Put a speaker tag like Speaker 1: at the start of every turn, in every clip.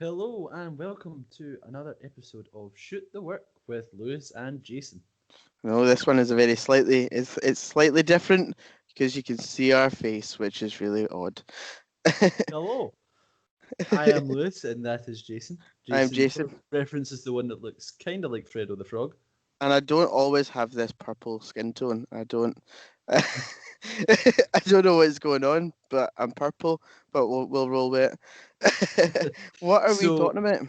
Speaker 1: Hello and welcome to another episode of Shoot the Work with Lewis and Jason.
Speaker 2: No, this one is a very slightly it's slightly different because you can see our face, which is really odd.
Speaker 1: Hello, I am Lewis and that is Jason.
Speaker 2: I'm
Speaker 1: Jason, for
Speaker 2: Jason,
Speaker 1: reference, is the one that looks kind of like Fredo the Frog.
Speaker 2: and I don't always have this purple skin tone. I don't. I don't know what's going on, but I'm purple. But we'll roll with it. What are we
Speaker 1: So,
Speaker 2: talking about?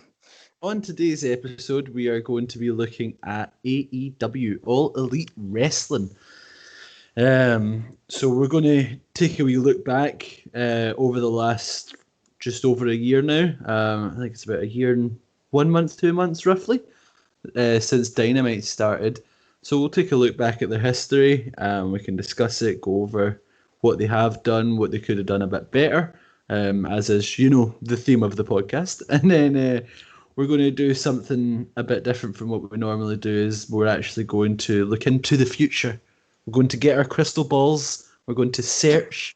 Speaker 1: on today's episode, we are going to be looking at AEW, All Elite Wrestling. So, we're going to take a wee look back over the last just over a year now. I think it's about a year and 1 month, 2 months roughly. Since Dynamite started. So we'll take a look back at their history. We can discuss it, go over what they have done, what they could have done a bit better, as is, the theme of the podcast. And then we're going to do something a bit different from what we normally do. Is we're actually going to look into the future. We're going to get our crystal balls. We're going to search,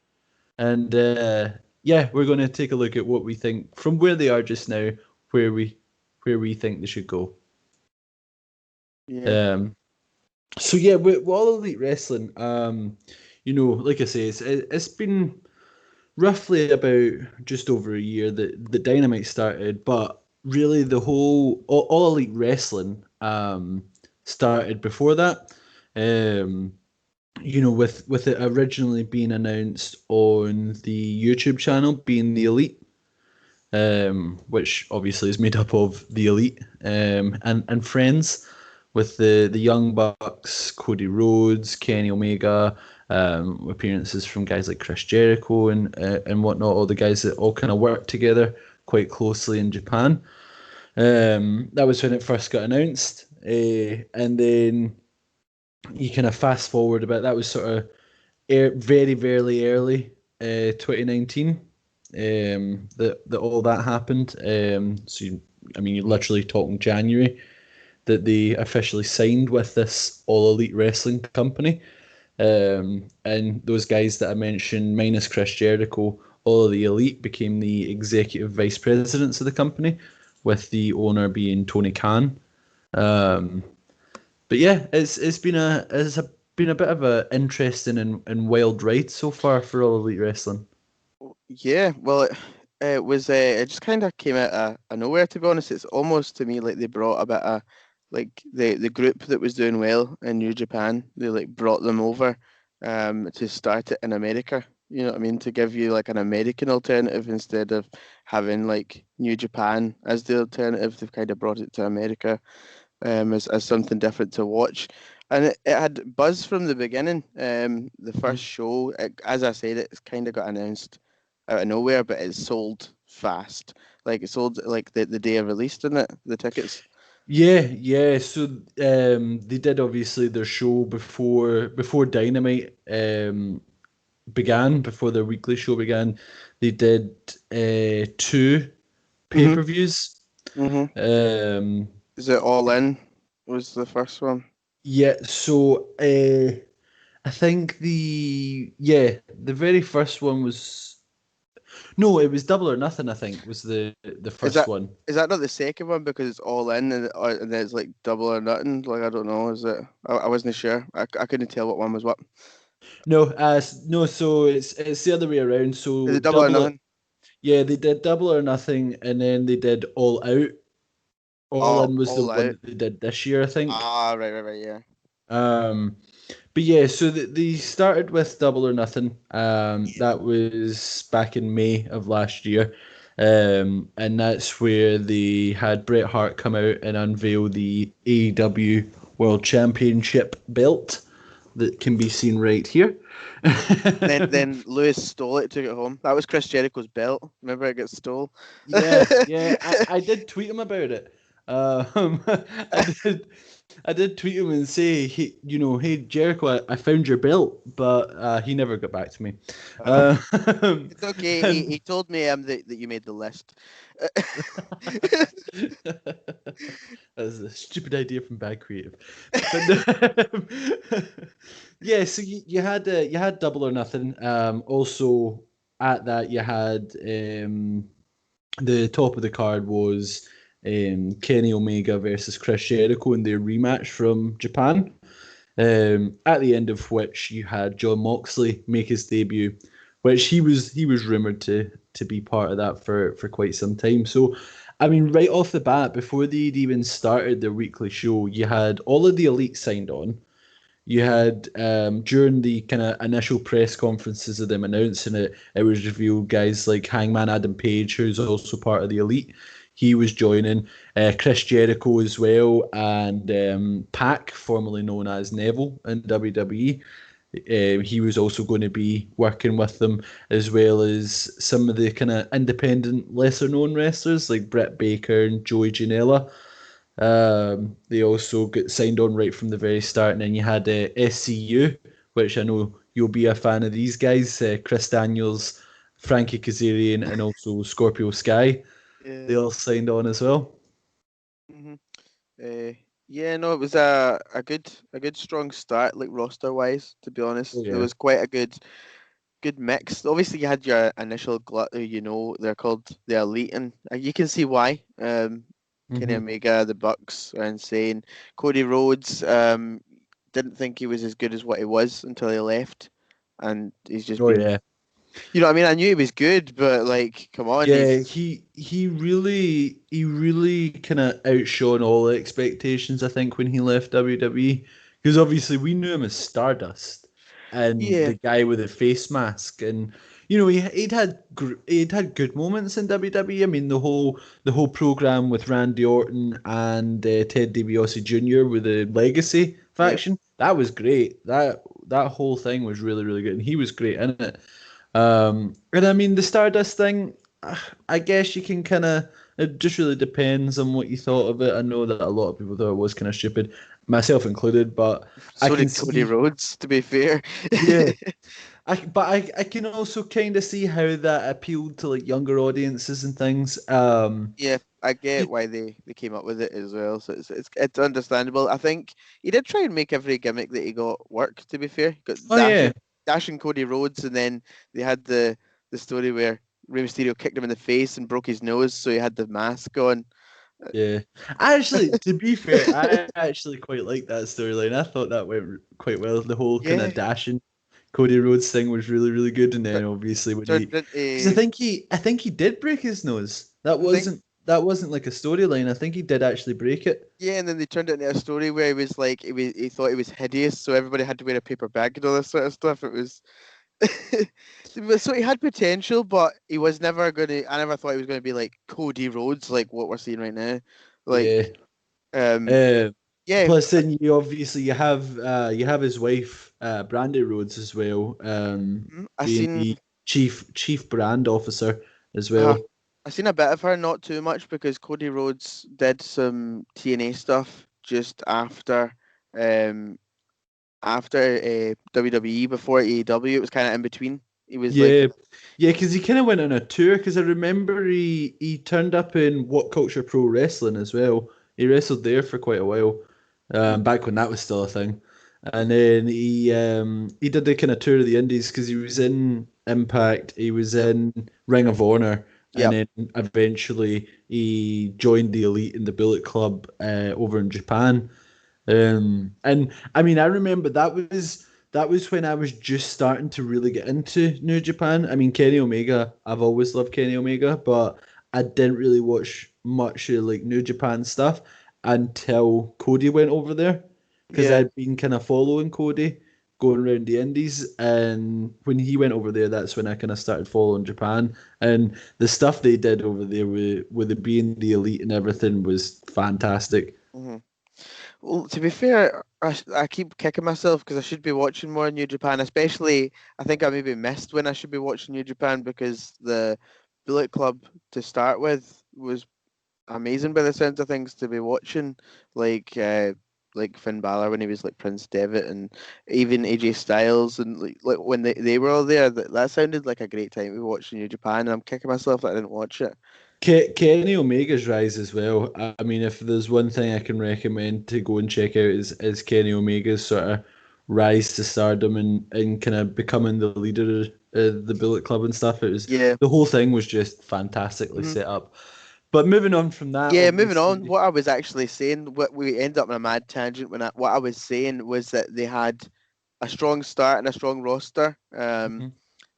Speaker 1: and we're going to take a look at what we think from where they are just now, where we think they should go.
Speaker 2: Yeah.
Speaker 1: Um, so yeah, with All Elite Wrestling, like I say, it's been roughly about just over a year that the Dynamite started, but really the whole All Elite Wrestling started before that. Um, with it originally being announced on the YouTube channel, being the Elite. Which obviously is made up of the Elite and friends, with the Young Bucks, Cody Rhodes, Kenny Omega, appearances from guys like Chris Jericho and whatnot, all the guys that all kind of work together quite closely in Japan. That was when it first got announced, and then you kind of fast forward a bit. That was sort of very, very early 2019 that all that happened. You're literally talking January that they officially signed with this All Elite Wrestling company. And those guys that I mentioned, minus Chris Jericho, All of the Elite became the executive vice presidents of the company, with the owner being Tony Khan. Um, but yeah, it's been a bit of a interesting and wild ride so far for All Elite Wrestling.
Speaker 2: Yeah, well, it just kind of came out of nowhere, to be honest. It's almost to me like they brought a bit of like the group that was doing well in New Japan. They like brought them over to start it in America. You know what I mean? To give you like an American alternative instead of having like New Japan as the alternative. They've kind of brought it to America as something different to watch. And it had buzz from the beginning. The
Speaker 1: Mhm.
Speaker 2: first show, as I said, it's kind of got announced out of nowhere, but it sold fast. Like it sold like the day of release, didn't it? The tickets.
Speaker 1: Yeah, yeah. So they did obviously their show before Dynamite began, before their weekly show began. They did two pay
Speaker 2: Mhm.
Speaker 1: per views.
Speaker 2: Mhm.
Speaker 1: Um,
Speaker 2: Is it All In? Was the first one?
Speaker 1: yeah, so I think the very first one was, no, it was Double or Nothing. I think was the
Speaker 2: Is
Speaker 1: first
Speaker 2: that
Speaker 1: one.
Speaker 2: is that not the second one because it's All In and then it's like Double or Nothing? Like I don't know. Is it? I wasn't sure. I couldn't tell what one was what.
Speaker 1: No, no. So it's the other way around.
Speaker 2: Is
Speaker 1: So
Speaker 2: it Double or
Speaker 1: Double
Speaker 2: Nothing?
Speaker 1: Yeah, they did Double or Nothing, and then they did All Out. All
Speaker 2: Oh,
Speaker 1: In was the
Speaker 2: All
Speaker 1: one
Speaker 2: Out.
Speaker 1: that they did this year, I think.
Speaker 2: Ah, right, right, right. Yeah.
Speaker 1: Um, but yeah, so they started with Double or Nothing. That was back in May of last year. And that's where they had Bret Hart come out and unveil the AEW World Championship belt that can be seen right here.
Speaker 2: Then Lewis stole it, took it home. That was Chris Jericho's belt. Remember it got stole.
Speaker 1: Yeah, yeah, I did tweet him about it. I did tweet him and say, hey, hey Jericho, I found your belt, but he never got back to me.
Speaker 2: Oh,
Speaker 1: Uh,
Speaker 2: it's okay. He
Speaker 1: and
Speaker 2: told me that you made the list.
Speaker 1: that's a stupid idea from Bad Creative. But yeah, so you had Double or Nothing. Also at that you had the top of the card was Kenny Omega versus Chris Jericho in their rematch from Japan. At the end of which you had John Moxley make his debut, which he was rumored to be part of that for quite some time. So, I mean, right off the bat, before they'd even started their weekly show, you had all of the elite signed on. You had during the kind of initial press conferences of them announcing it, it was revealed guys like Hangman Adam Page, who's also part of the Elite, he was joining. Chris Jericho as well, and Pac, formerly known as Neville in WWE. He was also going to be working with them, as well as some of the kind of independent, lesser known wrestlers like Britt Baker and Joey Janela. They also got signed on right from the very start, and then you had SCU, which I know you'll be a fan of these guys. Chris Daniels, Frankie Kazarian, and also Scorpio Sky. They
Speaker 2: Yeah.
Speaker 1: all signed on as well.
Speaker 2: hmm Uh, yeah, no, it was a good strong start, like roster wise. To be
Speaker 1: Oh
Speaker 2: honest, there
Speaker 1: yeah.
Speaker 2: was quite a good mix. Obviously, you had your initial glut. They're called the Elite, and you can see why. Kenny
Speaker 1: Hmm.
Speaker 2: Omega, the Bucks are insane. Cody Rhodes, didn't think he was as good as what he was until he left, and he's just
Speaker 1: Oh
Speaker 2: been.
Speaker 1: yeah.
Speaker 2: You know what I mean? I knew he was good, but like, come on,
Speaker 1: Yeah,
Speaker 2: he's
Speaker 1: he really kind of outshone all expectations. I think when he left WWE, because obviously we knew him as Stardust and
Speaker 2: yeah,
Speaker 1: the guy with the face mask, and he'd had good moments in WWE. I mean the whole program with Randy Orton and Ted DiBiase Jr. with the Legacy
Speaker 2: yep.
Speaker 1: faction, that was great. That whole thing was really really good, and he was great in it. And I mean, the Stardust thing, I guess you can kind of, it just really depends on what you thought of it. I know that a lot of people thought it was kind of stupid, myself included, but I
Speaker 2: So
Speaker 1: can
Speaker 2: did Cody
Speaker 1: see,
Speaker 2: Rhodes, to be fair.
Speaker 1: yeah, but I can also kind of see how that appealed to like younger audiences and things.
Speaker 2: Yeah, I get
Speaker 1: y-
Speaker 2: why they came up with it as well. So it's understandable. I think he did try and make every gimmick that he got work. To be fair, he got
Speaker 1: oh yeah,
Speaker 2: dashing Cody Rhodes, and then they had the story where Rey Mysterio kicked him in the face and broke his nose, so he had the mask on.
Speaker 1: yeah. To be fair, I actually quite like that storyline. I thought that went quite well. The whole kind
Speaker 2: Yeah,
Speaker 1: of dashing Cody Rhodes thing was really, really good. And
Speaker 2: but
Speaker 1: then obviously when
Speaker 2: turned
Speaker 1: because I
Speaker 2: into
Speaker 1: think he did break his nose. That
Speaker 2: I think
Speaker 1: wasn't that wasn't like a storyline. I think he did actually break it.
Speaker 2: yeah, and then they turned it into a story where he was like he thought he was hideous, so everybody had to wear a paper bag and all this sort of stuff. It was so he had potential, but he was never gonna. I never thought he was gonna be like Cody Rhodes, like what we're seeing right now. Like,
Speaker 1: Yeah.
Speaker 2: um,
Speaker 1: Uh,
Speaker 2: yeah,
Speaker 1: Plus, then you have his wife, Brandy Rhodes, as well,
Speaker 2: I
Speaker 1: being
Speaker 2: seen,
Speaker 1: the chief brand officer as
Speaker 2: uh,
Speaker 1: well.
Speaker 2: I seen a bit of her, not too much, because Cody Rhodes did some TNA stuff just um, after WWE before AEW. It was kind of in between. He was like,
Speaker 1: Yeah, yeah, because he kind of went on a tour. Because I remember he turned up in What Culture Pro Wrestling as well. He wrestled there for quite a while, back when that was still a thing. And then he did the kind of tour of the Indies because he was in Impact, he was in Ring of Honor, and
Speaker 2: yep,
Speaker 1: then eventually he joined the Elite in the Bullet Club over in Japan. And I mean, I remember that was when I was just starting to really get into New Japan. I mean, Kenny Omega, I've always loved Kenny Omega, but I didn't really watch much of like New Japan stuff until Cody went over there because
Speaker 2: yeah.
Speaker 1: I'd been kind of following Cody going around the Indies, and when he went over there, that's when I kind of started following Japan, and the stuff they did over there with it being the elite and everything was fantastic.
Speaker 2: hmm Well, to be fair, I keep kicking myself because I should be watching more New Japan, especially I think I maybe missed when I should be watching New Japan because the Bullet Club to start with was amazing by the sounds of things to be watching, like uh, like Finn Balor when he was like Prince Devitt and even AJ Styles and like when they were all there, that sounded like a great time to be watching New Japan, and I'm kicking myself that I didn't watch it.
Speaker 1: Kenny Omega's rise as well. I mean, if there's one thing I can recommend to go and check out is Kenny Omega's sort of rise to stardom and kind of becoming the leader of the Bullet Club and stuff. It was
Speaker 2: Yeah.
Speaker 1: the whole thing was just fantastically
Speaker 2: Mhm.
Speaker 1: set up. But moving on from that,
Speaker 2: Yeah, moving on.
Speaker 1: obviously.
Speaker 2: What I was actually saying, what we ended up in a mad tangent what I was saying was that they had a strong start and a strong roster.
Speaker 1: Mhm,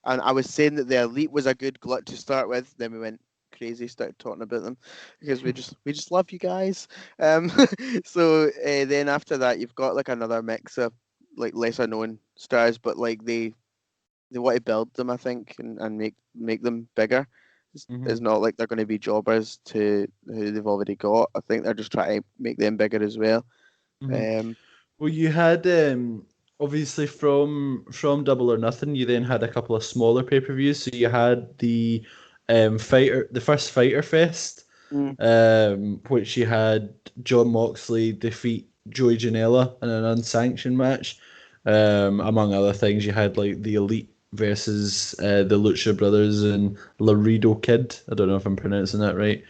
Speaker 2: And I was saying that the Elite was a good glut to start with. Then we went crazy, started talking about them because we just love you guys. Um, so then after that, you've got like another mix of like lesser known stars, but like they want to build them, I think, and make them bigger. It's
Speaker 1: mhm,
Speaker 2: not like they're going to be jobbers to who they've already got. I think they're just trying to make them bigger as well.
Speaker 1: mhm.
Speaker 2: Um,
Speaker 1: Well, you had obviously from Double or Nothing. You then had a couple of smaller pay per views. So you had the first Fighter Fest,
Speaker 2: mm,
Speaker 1: which you had John Moxley defeat Joey Janela in an unsanctioned match. Among other things, you had like the Elite versus the Lucha Brothers and Laredo Kid. I don't know if I'm pronouncing that right.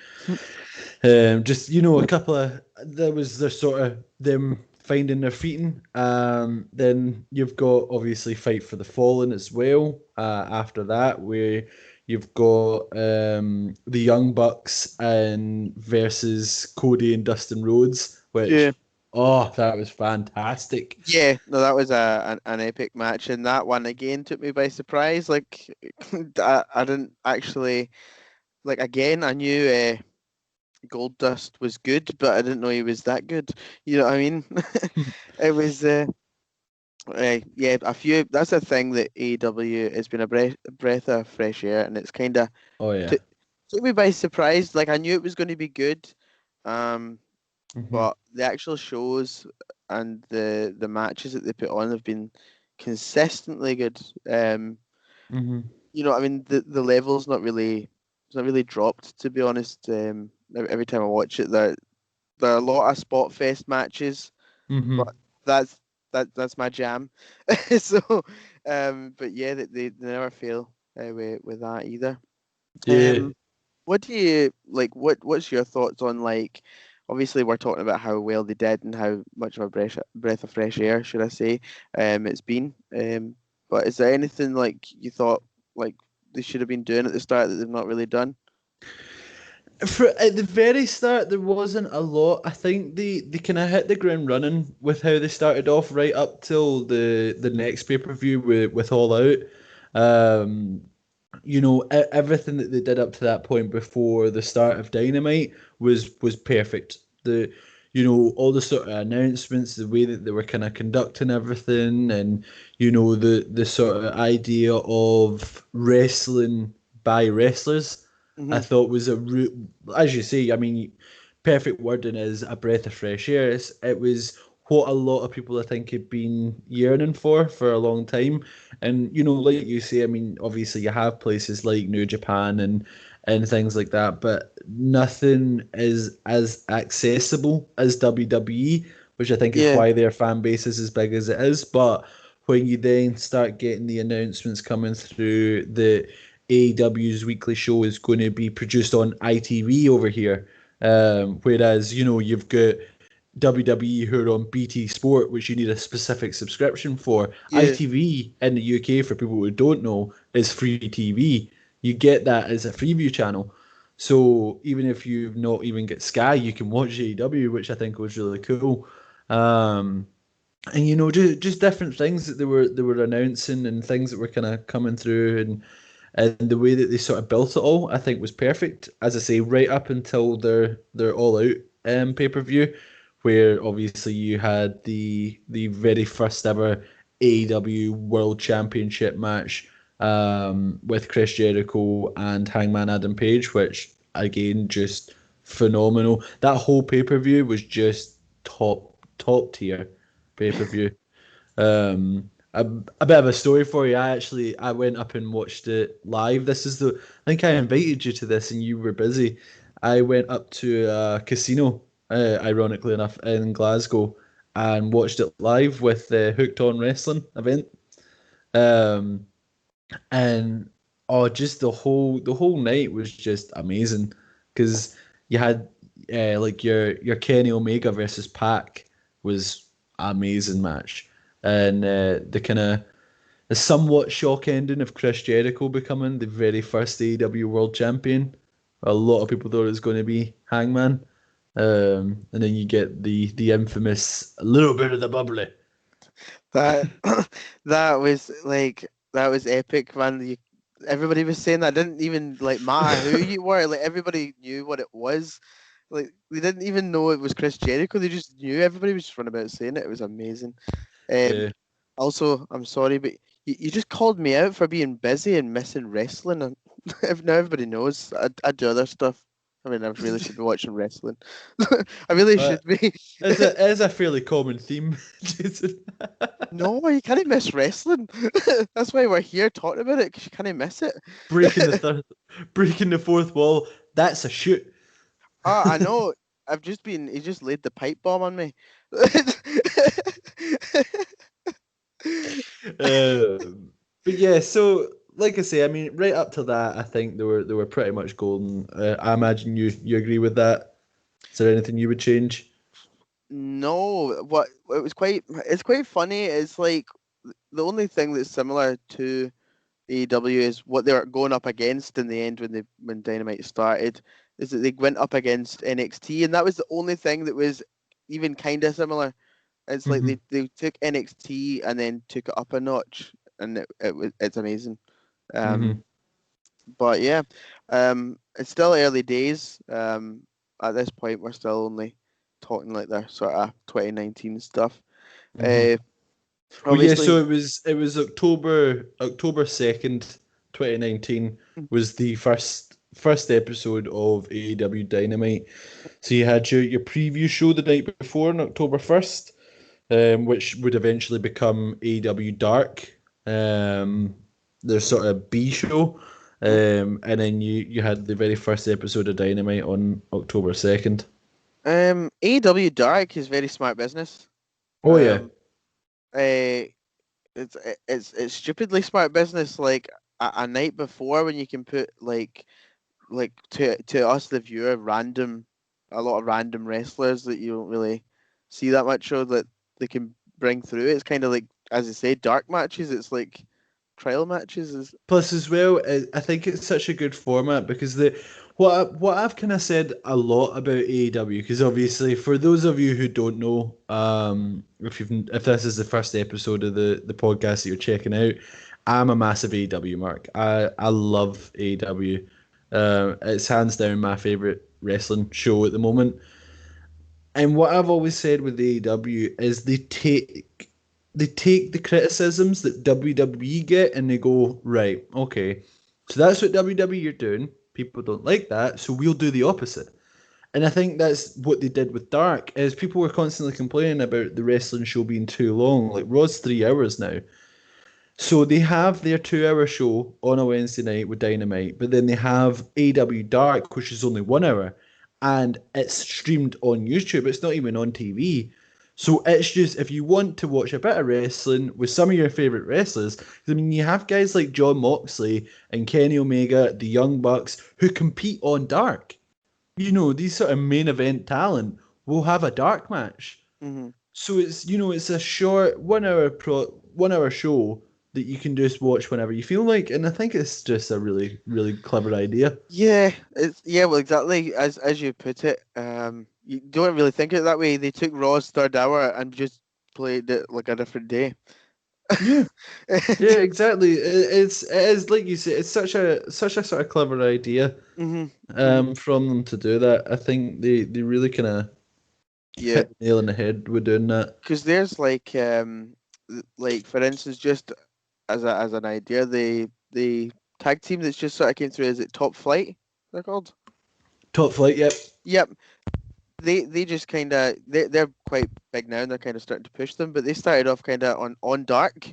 Speaker 1: Just a couple of there was the sort of them finding their feeting. Then you've got obviously Fight for the Fallen as well. After that, where you've got the Young Bucks and versus Cody and Dustin Rhodes,
Speaker 2: yeah.
Speaker 1: which that was fantastic.
Speaker 2: Yeah, no, that was an epic match, and that one again took me by surprise. Like, I didn't actually like. Again, I knew Gold Dust was good, but I didn't know he was that good. You know what I mean? It was, yeah, a few. That's a thing that AEW has been a breath of fresh air, and it's kind of
Speaker 1: Oh yeah.
Speaker 2: took took me by surprise. Like, I knew it was going to be good, um,
Speaker 1: Hmm.
Speaker 2: but the actual shows and the matches that they put on have been consistently good.
Speaker 1: Hmm.
Speaker 2: I mean, the level's not really dropped, to be honest. Every time I watch it, there are a lot of spot fest matches, but
Speaker 1: Hmm.
Speaker 2: that's that's my jam. So, but yeah, they never fail with that either.
Speaker 1: Yeah.
Speaker 2: Um, what do you like? What's your thoughts on, like? Obviously, we're talking about how well they did and how much of a breath of fresh air, should I say? It's been. But is there anything like you thought like they should have been doing at the start that they've not really done?
Speaker 1: At the very start, there wasn't a lot. I think they kind of hit the ground running with how they started off, right up till the next pay per view with All Out. Um, everything that they did up to that point before the start of Dynamite was perfect. All the sort of announcements, the way that they were kind of conducting everything, and the sort of idea of wrestling by wrestlers. I
Speaker 2: Hmm.
Speaker 1: thought was as you say. I mean, perfect wording is a breath of fresh air. It was what a lot of people I think had been yearning for a long time. And like you say, I mean, obviously you have places like New Japan and things like that, but nothing is as accessible as WWE, which I think is
Speaker 2: Yeah,
Speaker 1: why their fan base is as big as it is. But when you then start getting the announcements coming through that AEW's weekly show is going to be produced on ITV over here, whereas you've got WWE who are on BT Sport, which you need a specific subscription for.
Speaker 2: yeah,
Speaker 1: ITV in the UK, for people who don't know, is free TV. You get that as a freeview channel. So even if you've not even got Sky, you can watch AEW, which I think was really cool. Um, and just different things that they were announcing and things that were kind of coming through and the way that they sort of built it all, I think was perfect. As I say, right up until their All Out pay per view, where obviously you had the very first ever AEW World Championship match with Chris Jericho and Hangman Adam Page, which again just phenomenal. That whole pay per view was just top tier pay per view. A bit of a story for you. I went up and watched it live. I think I invited you to this and you were busy. I went up to a casino, ironically enough, in Glasgow and watched it live with the Hooked On Wrestling event. Um, and just the whole night was just amazing because you had like your Kenny Omega versus Pac was amazing match. and the kind of the somewhat shock ending of Chris Jericho becoming the very first AEW World Champion. A lot of people thought it was going to be Hangman, and then you get the infamous a little bit of the bubbly.
Speaker 2: That that was epic, man. Everybody was saying that. It didn't even like matter who you were. Like everybody knew what it was. Like they didn't even know it was Chris Jericho. They just knew. Everybody was just running about saying it. It was amazing. Um,
Speaker 1: Yeah,
Speaker 2: Also, I'm sorry, but you just called me out for being busy and missing wrestling. And now everybody knows I do other stuff. I mean, I really should be watching wrestling. I really
Speaker 1: uh,
Speaker 2: should be.
Speaker 1: it's a fairly common theme, Jason.
Speaker 2: No, you can't miss wrestling. That's why we're here talking about it, because you can't miss it.
Speaker 1: breaking the third, breaking the fourth wall. That's a shoot.
Speaker 2: I know. He just laid the pipe bomb on me.
Speaker 1: But yeah, so like I say, I mean, right up to that, I think they were pretty much golden. I imagine you agree with that. Is there anything you would change?
Speaker 2: No, it's quite funny. It's like the only thing that's similar to AEW is what they were going up against in the end when Dynamite started, is that they went up against NXT, and that was the only thing that was even kind of similar. It's like
Speaker 1: Hmm.
Speaker 2: they took NXT and then took it up a notch, and it's amazing. Um,
Speaker 1: Hmm.
Speaker 2: but yeah, it's still early days. At this point, we're still only talking like the sort of 2019 stuff.
Speaker 1: Hmm.
Speaker 2: Uh,
Speaker 1: Well, yeah.
Speaker 2: Obviously,
Speaker 1: So it was October 2nd, 2019 was the first episode of AEW Dynamite. So you had your preview show the night before on October 1st, which would eventually become AEW Dark, their sort of B show, and then you had the very first episode of Dynamite on October 2nd.
Speaker 2: AEW Dark is very smart business.
Speaker 1: Oh yeah.
Speaker 2: Um, uh, it's stupidly smart business. Like a night before, when you can put to us the viewer, a lot of random wrestlers that you don't really see that much of, that they can bring through. It's kind of like, as I say, dark matches. It's like trial matches. Is
Speaker 1: Plus, as well, I think it's such a good format because what I've kind of said a lot about AEW, because obviously for those of you who don't know, if this is the first episode of the podcast that you're checking out, I'm a massive AEW mark. I love AEW. It's hands down my favorite wrestling show at the moment. And what I've always said with AEW is they take the criticisms that WWE get and they go, right, okay, so that's what WWE you're doing. People don't like that, so we'll do the opposite. And I think that's what they did with Dark, is people were constantly complaining about the wrestling show being too long. Like Raw's 3 hours now. So they have their 2 hour show on a Wednesday night with Dynamite, but then they have AW Dark, which is only 1 hour, and it's streamed on YouTube. It's not even on TV. So it's just if you want to watch a bit of wrestling with some of your favorite wrestlers, 'cause I mean you have guys like John Moxley and Kenny Omega, the Young Bucks, who compete on Dark. These sort of main event talent will have a dark match.
Speaker 2: mm-hmm.
Speaker 1: So it's a short 1 hour show that you can just watch whenever you feel like, and I think it's just a really really clever idea.
Speaker 2: Well, exactly as you put it. You don't really think of it that way. They took Raw's third hour and just played it like a different day.
Speaker 1: Yeah, yeah, exactly. It is like you say, it's such a sort of clever idea
Speaker 2: Hmm. Hmm.
Speaker 1: from them to do that. I think they really kind of
Speaker 2: Yeah,
Speaker 1: hit the nail on the head with doing that.
Speaker 2: because there's like for instance, just as an idea, the tag team that's just sort of came through, is it Top Flight? They're called.
Speaker 1: Top Flight, yep.
Speaker 2: Yep. They just kind of they're quite big now, and they're kind of starting to push them. But they started off kind of on dark.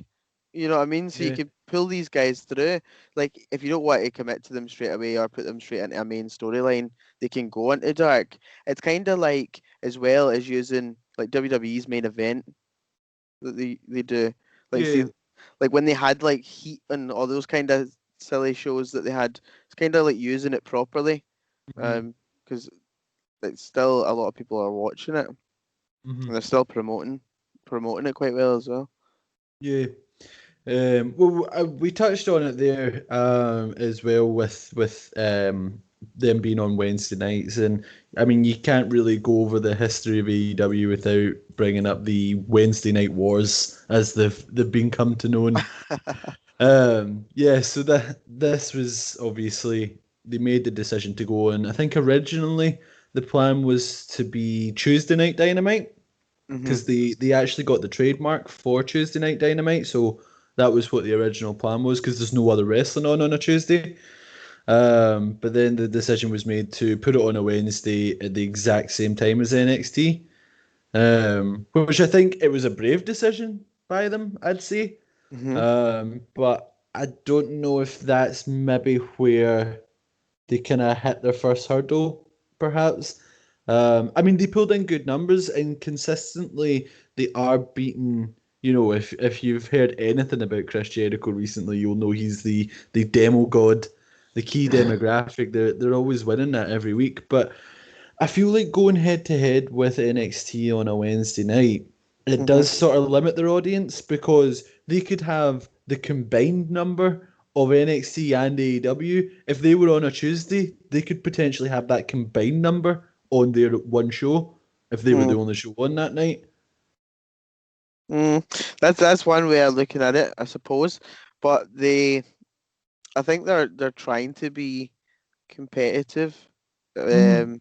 Speaker 2: You know what I mean? So you
Speaker 1: Yeah,
Speaker 2: could pull these guys through. Like if you don't want to commit to them straight away or put them straight into a main storyline, they can go into dark. It's kind of like, as well as using like WWE's main event that they do. Like see,
Speaker 1: yeah.
Speaker 2: like when they had like Heat and all those kind of silly shows that they had, it's kind of like using it properly.
Speaker 1: Hmm.
Speaker 2: Because it's still a lot of people are watching it, and
Speaker 1: Hmm.
Speaker 2: they're still promoting it quite well as well.
Speaker 1: Yeah. Well, we touched on it there as well with them being on Wednesday nights, and I mean you can't really go over the history of AEW without bringing up the Wednesday Night Wars as they've been come to known. Yeah, so that this was obviously they made the decision to go on. I think originally the plan was to be Tuesday Night Dynamite
Speaker 2: Hmm.
Speaker 1: because they actually got the trademark for Tuesday Night Dynamite, so that was what the original plan was because there's no other wrestling on a Tuesday. But then the decision was made to put it on a Wednesday at the exact same time as NXT, which I think it was a brave decision by them, I'd say.
Speaker 2: Hmm.
Speaker 1: But I don't know if that's maybe where they kind of hit their first hurdle, perhaps. I mean, they pulled in good numbers and consistently they are beating. You know, if you've heard anything about Chris Jericho recently, you'll know he's the demo god, the key demographic. They're always winning that every week. But I feel like going head to head with NXT on a Wednesday night, it
Speaker 2: Hmm.
Speaker 1: does sort of limit their audience because they could have the combined number of NXT and AEW. If they were on a Tuesday, they could potentially have that combined number on their one show if they were the only show on that night.
Speaker 2: That's one way of looking at it, I suppose. But I think they're trying to be competitive.
Speaker 1: Mm-hmm.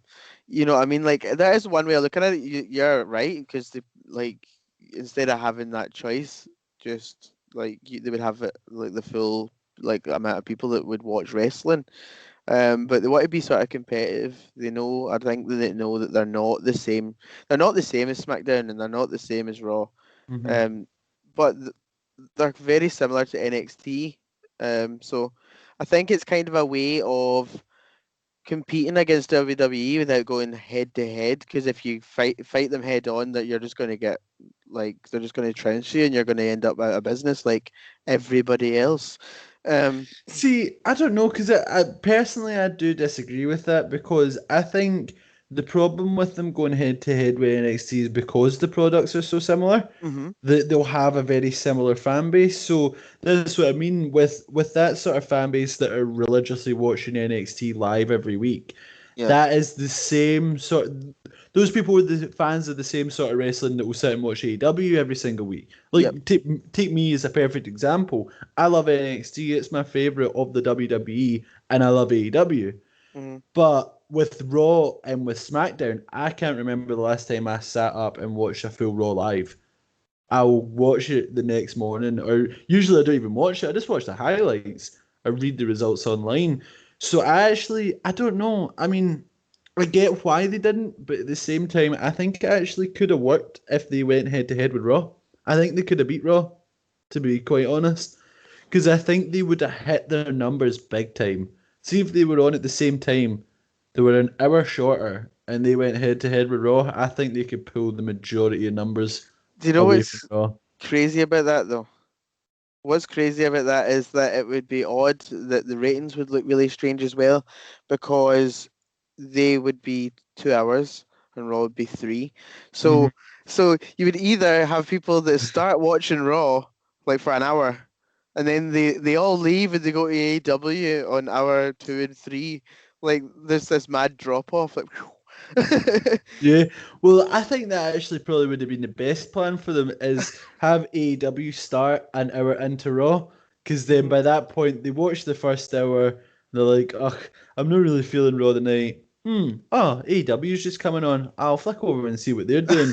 Speaker 2: Um, I mean, like that is one way of looking at it. You're right because they like instead of having that choice, just like they would have it like the full like amount of people that would watch wrestling. But they want to be sort of competitive. They know, I think that they know that they're not the same. They're not the same as SmackDown, and they're not the same as Raw.
Speaker 1: Mm-hmm.
Speaker 2: Um, but they're very similar to NXT. So I think it's kind of a way of competing against WWE without going head to head. Because if you fight them head on, that you're just going to get like they're just going to trounce you, and you're going to end up out of business like everybody else. Um,
Speaker 1: See, I don't know because I personally I do disagree with that because I think the problem with them going head to head with NXT is because the products are so similar
Speaker 2: hmm.
Speaker 1: that they'll have a very similar fan base. So that's what I mean with that sort of fan base that are religiously watching NXT live every week.
Speaker 2: Yeah.
Speaker 1: That is the same sort. Those people were the fans of the same sort of wrestling that will sit and watch AEW every single week.
Speaker 2: Yep.
Speaker 1: Like take me as a perfect example. I love NXT; it's my favorite of the WWE, and I love AEW.
Speaker 2: Hmm.
Speaker 1: But with Raw and with SmackDown, I can't remember the last time I sat up and watched a full Raw live. I'll watch it the next morning, or usually I don't even watch it. I just watch the highlights. I read the results online. So I don't know. I mean, I get why they didn't, but at the same time, I think it actually could have worked if they went head to head with Raw. I think they could have beat Raw, to be quite honest, because I think they would have hit their numbers big time. See if they were on at the same time, they were an hour shorter, and they went head to head with Raw. I think they could pull the majority of numbers
Speaker 2: Do you know
Speaker 1: away from
Speaker 2: what's
Speaker 1: Raw.
Speaker 2: crazy about that though? What's crazy about that is that it would be odd that the ratings would look really strange as well, because they would be 2 hours and Raw would be three.
Speaker 1: Hmm.
Speaker 2: So so you would either have people that start watching Raw like for an hour, and then they all leave and they go to AEW on hour two and three. Like there's this mad drop off. Like,
Speaker 1: Yeah, well, I think that actually probably would have been the best plan for them is have AEW start an hour into Raw, because then
Speaker 2: Mhm.
Speaker 1: by that point they watch the first hour, they're like, ugh, I'm not really feeling Raw tonight. Oh, AEW's just coming on. I'll flick over and see what they're doing.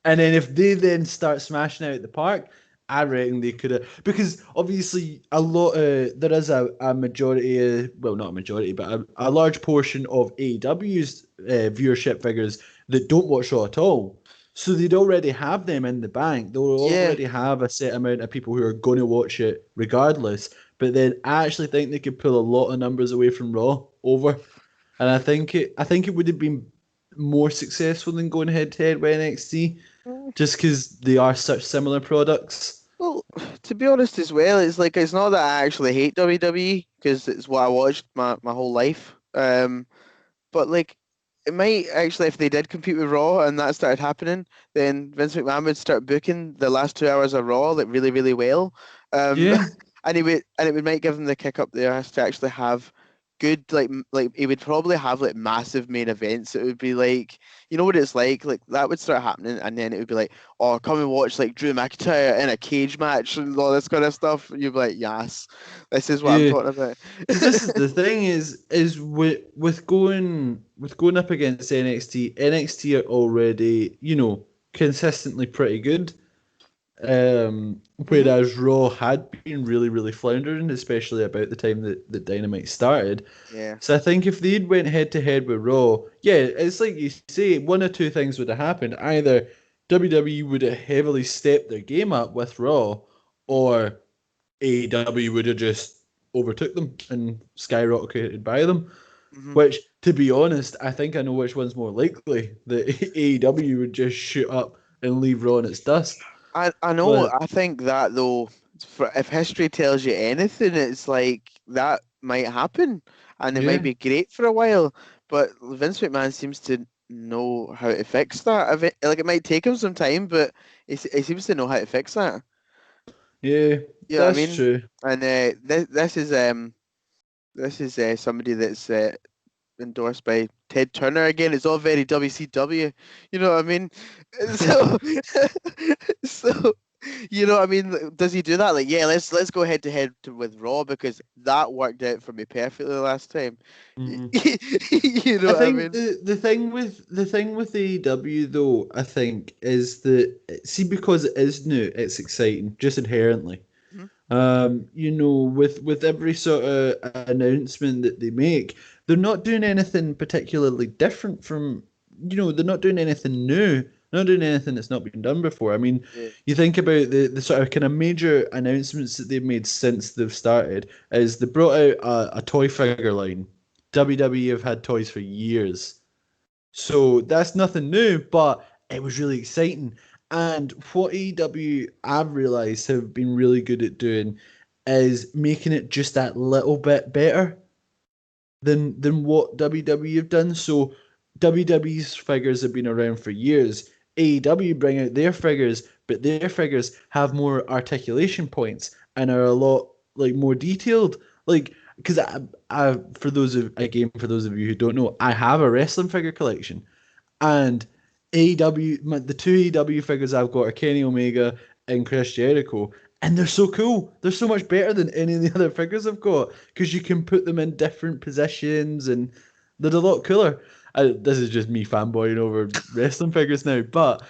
Speaker 1: And then if they then start smashing out the park, I reckon they could have, because obviously there is a majority, well, not a majority, but a large portion of AEW's viewership figures that don't watch Raw at all. So they'd already have them in the bank. They'll
Speaker 2: Yeah.
Speaker 1: already have a set amount of people who are going to watch it regardless. But then I actually think they could pull a lot of numbers away from Raw over, and I think it would have been more successful than going head to head with NXT, just because they are such similar products.
Speaker 2: Well, to be honest as well, it's like it's not that I actually hate WWE because it's what I watched my whole life. But like it might actually, if they did compete with Raw and that started happening, then Vince McMahon would start booking the last 2 hours of Raw like really, really well. Um,
Speaker 1: Yeah,
Speaker 2: and it would might give them the kick up the ass to actually have good like he would probably have like massive main events. It would be like you know what it's like that would start happening, and then it would be like, oh, come and watch like Drew McIntyre in a cage match and all this kind of stuff. You'd be like, yes, this is what I'm
Speaker 1: yeah.
Speaker 2: talking about.
Speaker 1: Because this is the thing is with going up against NXT. NXT are already consistently pretty good.
Speaker 2: Hmm.
Speaker 1: Whereas Raw had been really, really floundering, especially about the time that Dynamite started.
Speaker 2: Yeah.
Speaker 1: So I think if they'd went head to head with Raw, yeah, it's like you say, one or two things would have happened. Either WWE would have heavily stepped their game up with Raw, or AEW would have just overtook them and skyrocketed by them.
Speaker 2: Hmm.
Speaker 1: Which, to be honest, I think I know which one's more likely. That AEW would just shoot up and leave Raw in its dust.
Speaker 2: I know.
Speaker 1: But
Speaker 2: I think that though, if history tells you anything, it's like that might happen, and it might
Speaker 1: yeah,
Speaker 2: be great for a while. But Vince McMahon seems to know how to fix that. Like it might take him some time, but he seems to know how to fix that.
Speaker 1: yeah,
Speaker 2: You know what I
Speaker 1: that's
Speaker 2: mean?
Speaker 1: true.
Speaker 2: And this is somebody that's endorsed by Ted Turner again. It's all very WCW. You know what I mean? So, so you know what I mean? Does he do that? Like, yeah, let's go head to head with Raw because that worked out for me perfectly last time.
Speaker 1: Mhm.
Speaker 2: You know
Speaker 1: I
Speaker 2: what I
Speaker 1: think
Speaker 2: mean?
Speaker 1: the thing with AEW though, I think, is that see because it is new, it's exciting just inherently.
Speaker 2: Mhm.
Speaker 1: With every sort of announcement that they make, they're not doing anything particularly different from, they're not doing anything new. They're not doing anything that's not been done before. I mean,
Speaker 2: Yeah.
Speaker 1: you think about the sort of kind of major announcements that they've made since they've started, is they brought out a toy figure line. WWE have had toys for years. So that's nothing new, but it was really exciting. And what AEW I've realized have been really good at doing is making it just that little bit better than what WWE have done. So WWE's figures have been around for years. AEW bring out their figures, but their figures have more articulation points and are a lot like more detailed. Like, because for those of you who don't know, I have a wrestling figure collection, and the two AEW figures I've got are Kenny Omega and Chris Jericho, and they're so cool. They're so much better than any of the other figures I've got because you can put them in different positions, and they're a lot cooler. This is just me fanboying over wrestling figures now, but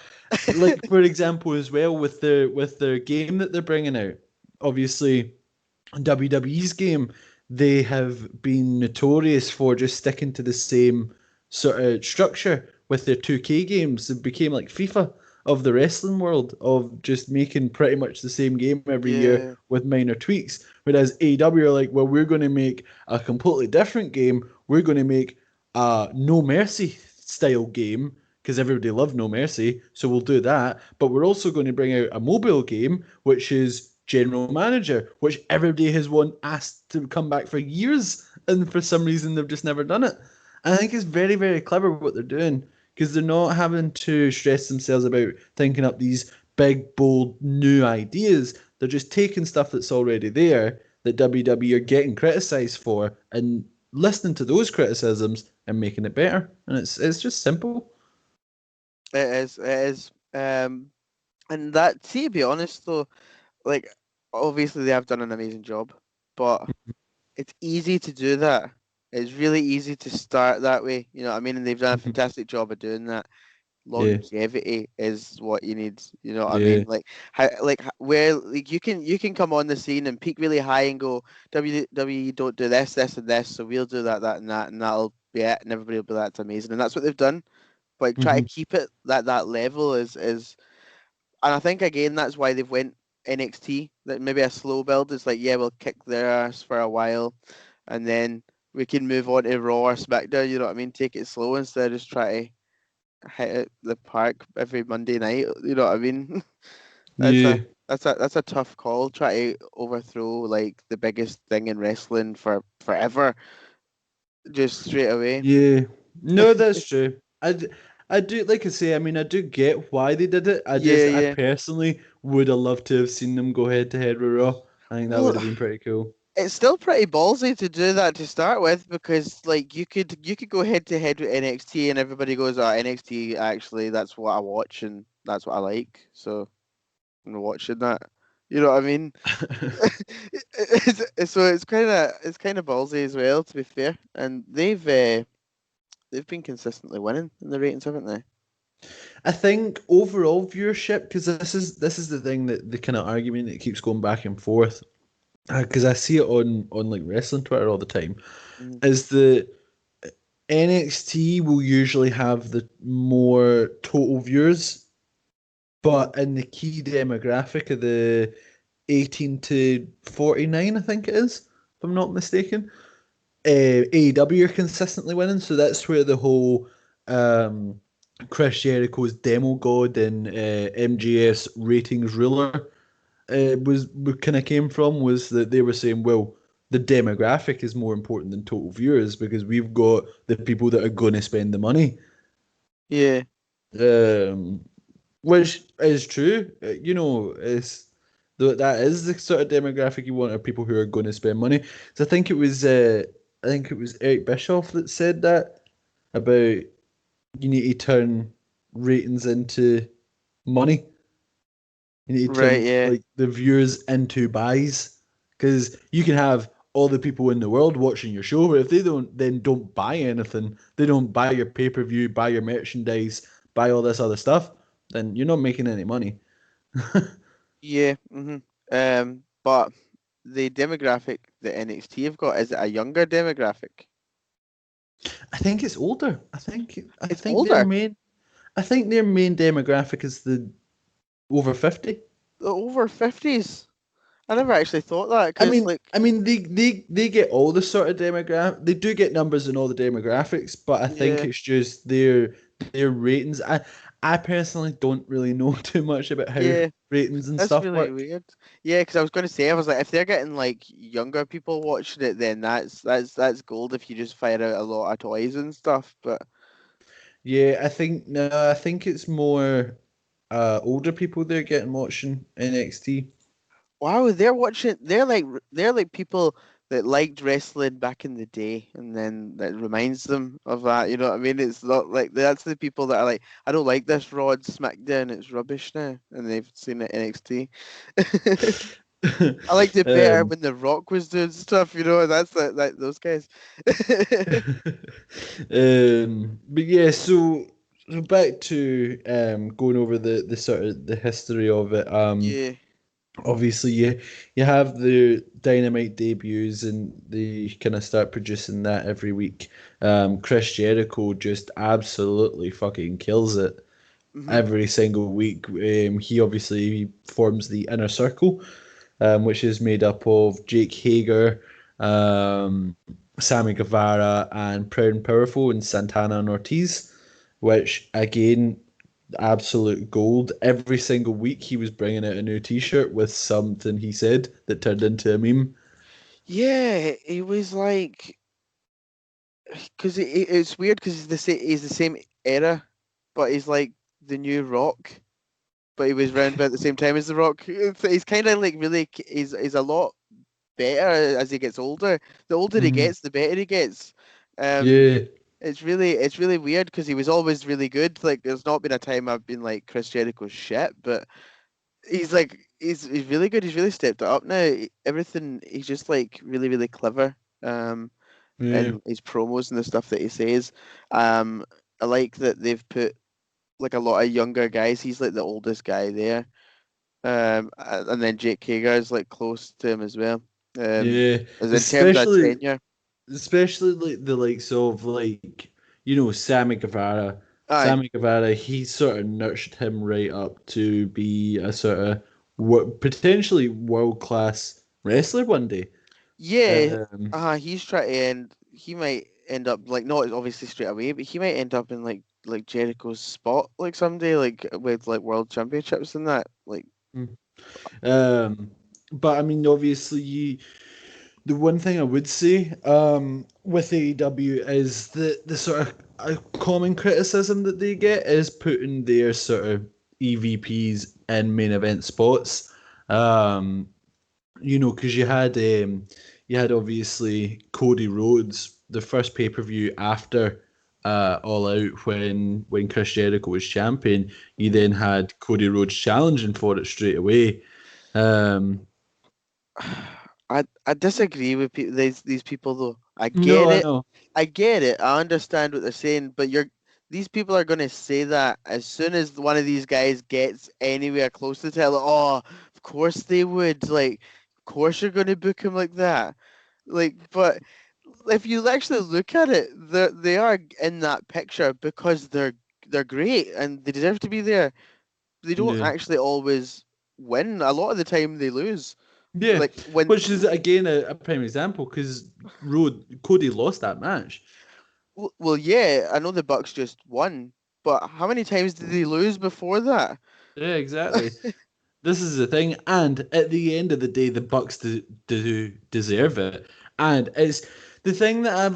Speaker 1: like for example, as well with their game that they're bringing out, obviously WWE's game, they have been notorious for just sticking to the same sort of structure with their 2K games. It became like FIFA of the wrestling world, of just making pretty much the same game every year
Speaker 2: Yeah.
Speaker 1: with minor tweaks. Whereas AEW are like, well, we're going to make a completely different game. We're going to make a No Mercy style game because everybody loved No Mercy, so we'll do that. But we're also going to bring out a mobile game, which is General Manager, which everybody has asked to come back for years, and for some reason they've just never done it. And I think it's very, very clever what they're doing because they're not having to stress themselves about thinking up these big, bold, new ideas. They're just taking stuff that's already there that WWE are getting criticized for and listening to those criticisms and making it better. And it's just simple.
Speaker 2: It is. It is. And that, see, to be honest though, like obviously they have done an amazing job, but it's easy to do that. It's really easy to start that way. You know what I mean? And they've done a fantastic job of doing that.
Speaker 1: Yeah,
Speaker 2: Longevity is what you need. You know what I
Speaker 1: yeah,
Speaker 2: mean? Where like you can come on the scene and peak really high and go WWE don't do this, this, and this, so we'll do that, that, and that'll be it, and everybody will be like, that's amazing, and that's what they've done. But like, try to
Speaker 1: hmm,
Speaker 2: keep it that level is and I think again that's why they've went NXT. That maybe a slow build is like, yeah, we'll kick their ass for a while, and then we can move on to Raw or SmackDown. You know what I mean? Take it slow instead of just try to hit it the park every Monday night. You know what I mean? that's a
Speaker 1: yeah,
Speaker 2: that's a tough call. Try to overthrow like the biggest thing in wrestling for forever, just straight away.
Speaker 1: yeah. No, that's true. I do, like I say, I mean, I do get why they did it.
Speaker 2: Yeah,
Speaker 1: I
Speaker 2: yeah.
Speaker 1: personally would have loved to have seen them go head to head with Raw. I think that would
Speaker 2: Well,
Speaker 1: have been pretty cool.
Speaker 2: it's still pretty ballsy to do that to start with because like you could go head to head with NXT and everybody goes, "Oh, NXT actually that's what I watch and that's what I like." So I'm watching that. You know what I mean? So it's kind of ballsy as well, to be fair. And they've been consistently winning in the ratings, haven't they?
Speaker 1: I think overall viewership, because this is the thing that the kind of argument that keeps going back and forth, because I see it on like wrestling Twitter all the time,
Speaker 2: Mm.
Speaker 1: is that NXT will usually have the more total viewers,
Speaker 2: Mm.
Speaker 1: but in the key demographic of the 18 to 49, I think it is, if I'm not mistaken, AEW are consistently winning. So that's where the whole um, Chris Jericho's Demo God and MGS ratings ruler was kind of came from, was that they were saying, well, the demographic is more important than total viewers because we've got the people that are going to spend the money.
Speaker 2: Yeah.
Speaker 1: Um, which is true. It's that is the sort of demographic you want, are people who are going to spend money. So I think it was Eric Bischoff that said that about you need to turn ratings into money. You need to
Speaker 2: Right.
Speaker 1: turn
Speaker 2: Yeah.
Speaker 1: like the viewers into buys, because you can have all the people in the world watching your show, but if they don't buy anything, they don't buy your pay per view, buy your merchandise, buy all this other stuff, then you're not making any money.
Speaker 2: Yeah. But the demographic that NXT have got, is it a younger demographic?
Speaker 1: I think it's older. I
Speaker 2: It's
Speaker 1: think
Speaker 2: older.
Speaker 1: their main demographic is the over 50.
Speaker 2: The over 50s. I never actually thought that because like
Speaker 1: They get all the sort of demographic. They do get numbers in all the demographics, but I think
Speaker 2: yeah.
Speaker 1: it's just their ratings. I personally don't really know too much about how
Speaker 2: Yeah.
Speaker 1: ratings and
Speaker 2: That's
Speaker 1: stuff
Speaker 2: really
Speaker 1: work.
Speaker 2: weird. Yeah, because I was going to say, I was like, if they're getting like younger people watching it, then that's gold. If you just fire out a lot of toys and stuff, but
Speaker 1: Yeah, I think no, I think it's more older people they're getting watching NXT.
Speaker 2: wow, they're watching. They're like people that liked wrestling back in the day, and then that reminds them of that. You know what I mean? It's not like that's the people that are like, I don't like this Raw and SmackDown. It's rubbish now, and they've seen it NXT. I liked it better
Speaker 1: um,
Speaker 2: when The Rock was doing stuff. That's like those guys.
Speaker 1: but yeah, so back to going over the sort of the history of it.
Speaker 2: Yeah.
Speaker 1: Obviously you have the Dynamite debuts and they kind of start producing that every week. Chris Jericho just absolutely fucking kills it
Speaker 2: Hmm.
Speaker 1: every single week. He obviously forms the Inner Circle, which is made up of Jake Hager, um, Sammy Guevara, and Proud and Powerful, and Santana and Ortiz, which again, absolute gold. Every single week, he was bringing out a new T-shirt with something he said that turned into a meme.
Speaker 2: Yeah, it was like because it's weird because he's the same era, but he's like the new Rock, but he was round about the same time as the Rock. He's kind of like really he's a lot better as he gets older. The older he
Speaker 1: Mm,
Speaker 2: gets, the better he gets. Um,
Speaker 1: yeah,
Speaker 2: it's really weird because he was always really good. Like there's not been a time I've been like Chris Jericho's shit, but he's really good. He's really stepped it up now. Everything he's just like really really clever.
Speaker 1: yeah,
Speaker 2: And his promos and the stuff that he says. Um, I like that they've put like a lot of younger guys. He's like the oldest guy there. And then Jake Hager is like close to him as well.
Speaker 1: yeah.
Speaker 2: As in terms of
Speaker 1: Especially
Speaker 2: tenure.
Speaker 1: especially like the likes of like Sammy Guevara.
Speaker 2: Aye.
Speaker 1: Sammy Guevara, he sort of nurtured him right up to be a sort of potentially world class wrestler one day.
Speaker 2: Yeah.
Speaker 1: Um,
Speaker 2: He's trying to end. He might end up like not obviously straight away, but he might end up in like Jericho's spot like someday, like with like world championships and that. Like
Speaker 1: but I mean, obviously, The one thing I would say with AEW is that the sort of a common criticism that they get is putting their sort of EVPs in main event spots. Um, because you had obviously Cody Rhodes, the first pay per view after All Out when Chris Jericho was champion. You
Speaker 2: Mhm.
Speaker 1: then had Cody Rhodes challenging for it straight away. Um,
Speaker 2: I disagree with these people though. I
Speaker 1: no,
Speaker 2: get
Speaker 1: I
Speaker 2: it.
Speaker 1: know.
Speaker 2: I get it. I understand what they're saying, but these people are going to say that as soon as one of these guys gets anywhere close to tell. Oh, of course they would. Like, of course you're going to book him like that. Like, but if you actually look at it, they are in that picture because they're great and they deserve to be there. They don't
Speaker 1: Yeah.
Speaker 2: actually always win. A lot of the time they lose.
Speaker 1: Yeah,
Speaker 2: Like when
Speaker 1: which is again a prime example because Cody lost that match.
Speaker 2: well, yeah, I know the Bucks just won, but how many times did they lose before that?
Speaker 1: Yeah, exactly. This is the thing, and at the end of the day, the Bucks do deserve it, and it's the thing that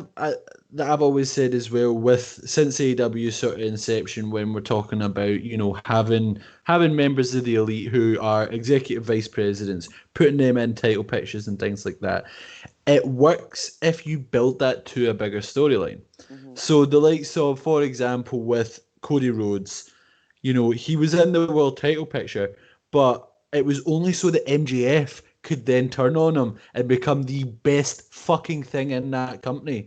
Speaker 1: that I've always said as well with since AEW sort of inception when we're talking about having members of the elite who are executive vice presidents, putting them in title pictures and things like that. It works if you build that to a bigger storyline.
Speaker 2: Hmm.
Speaker 1: So the likes of, for example, with Cody Rhodes, he was in the world title picture, but it was only so that MJF could then turn on him and become the best fucking thing in that company.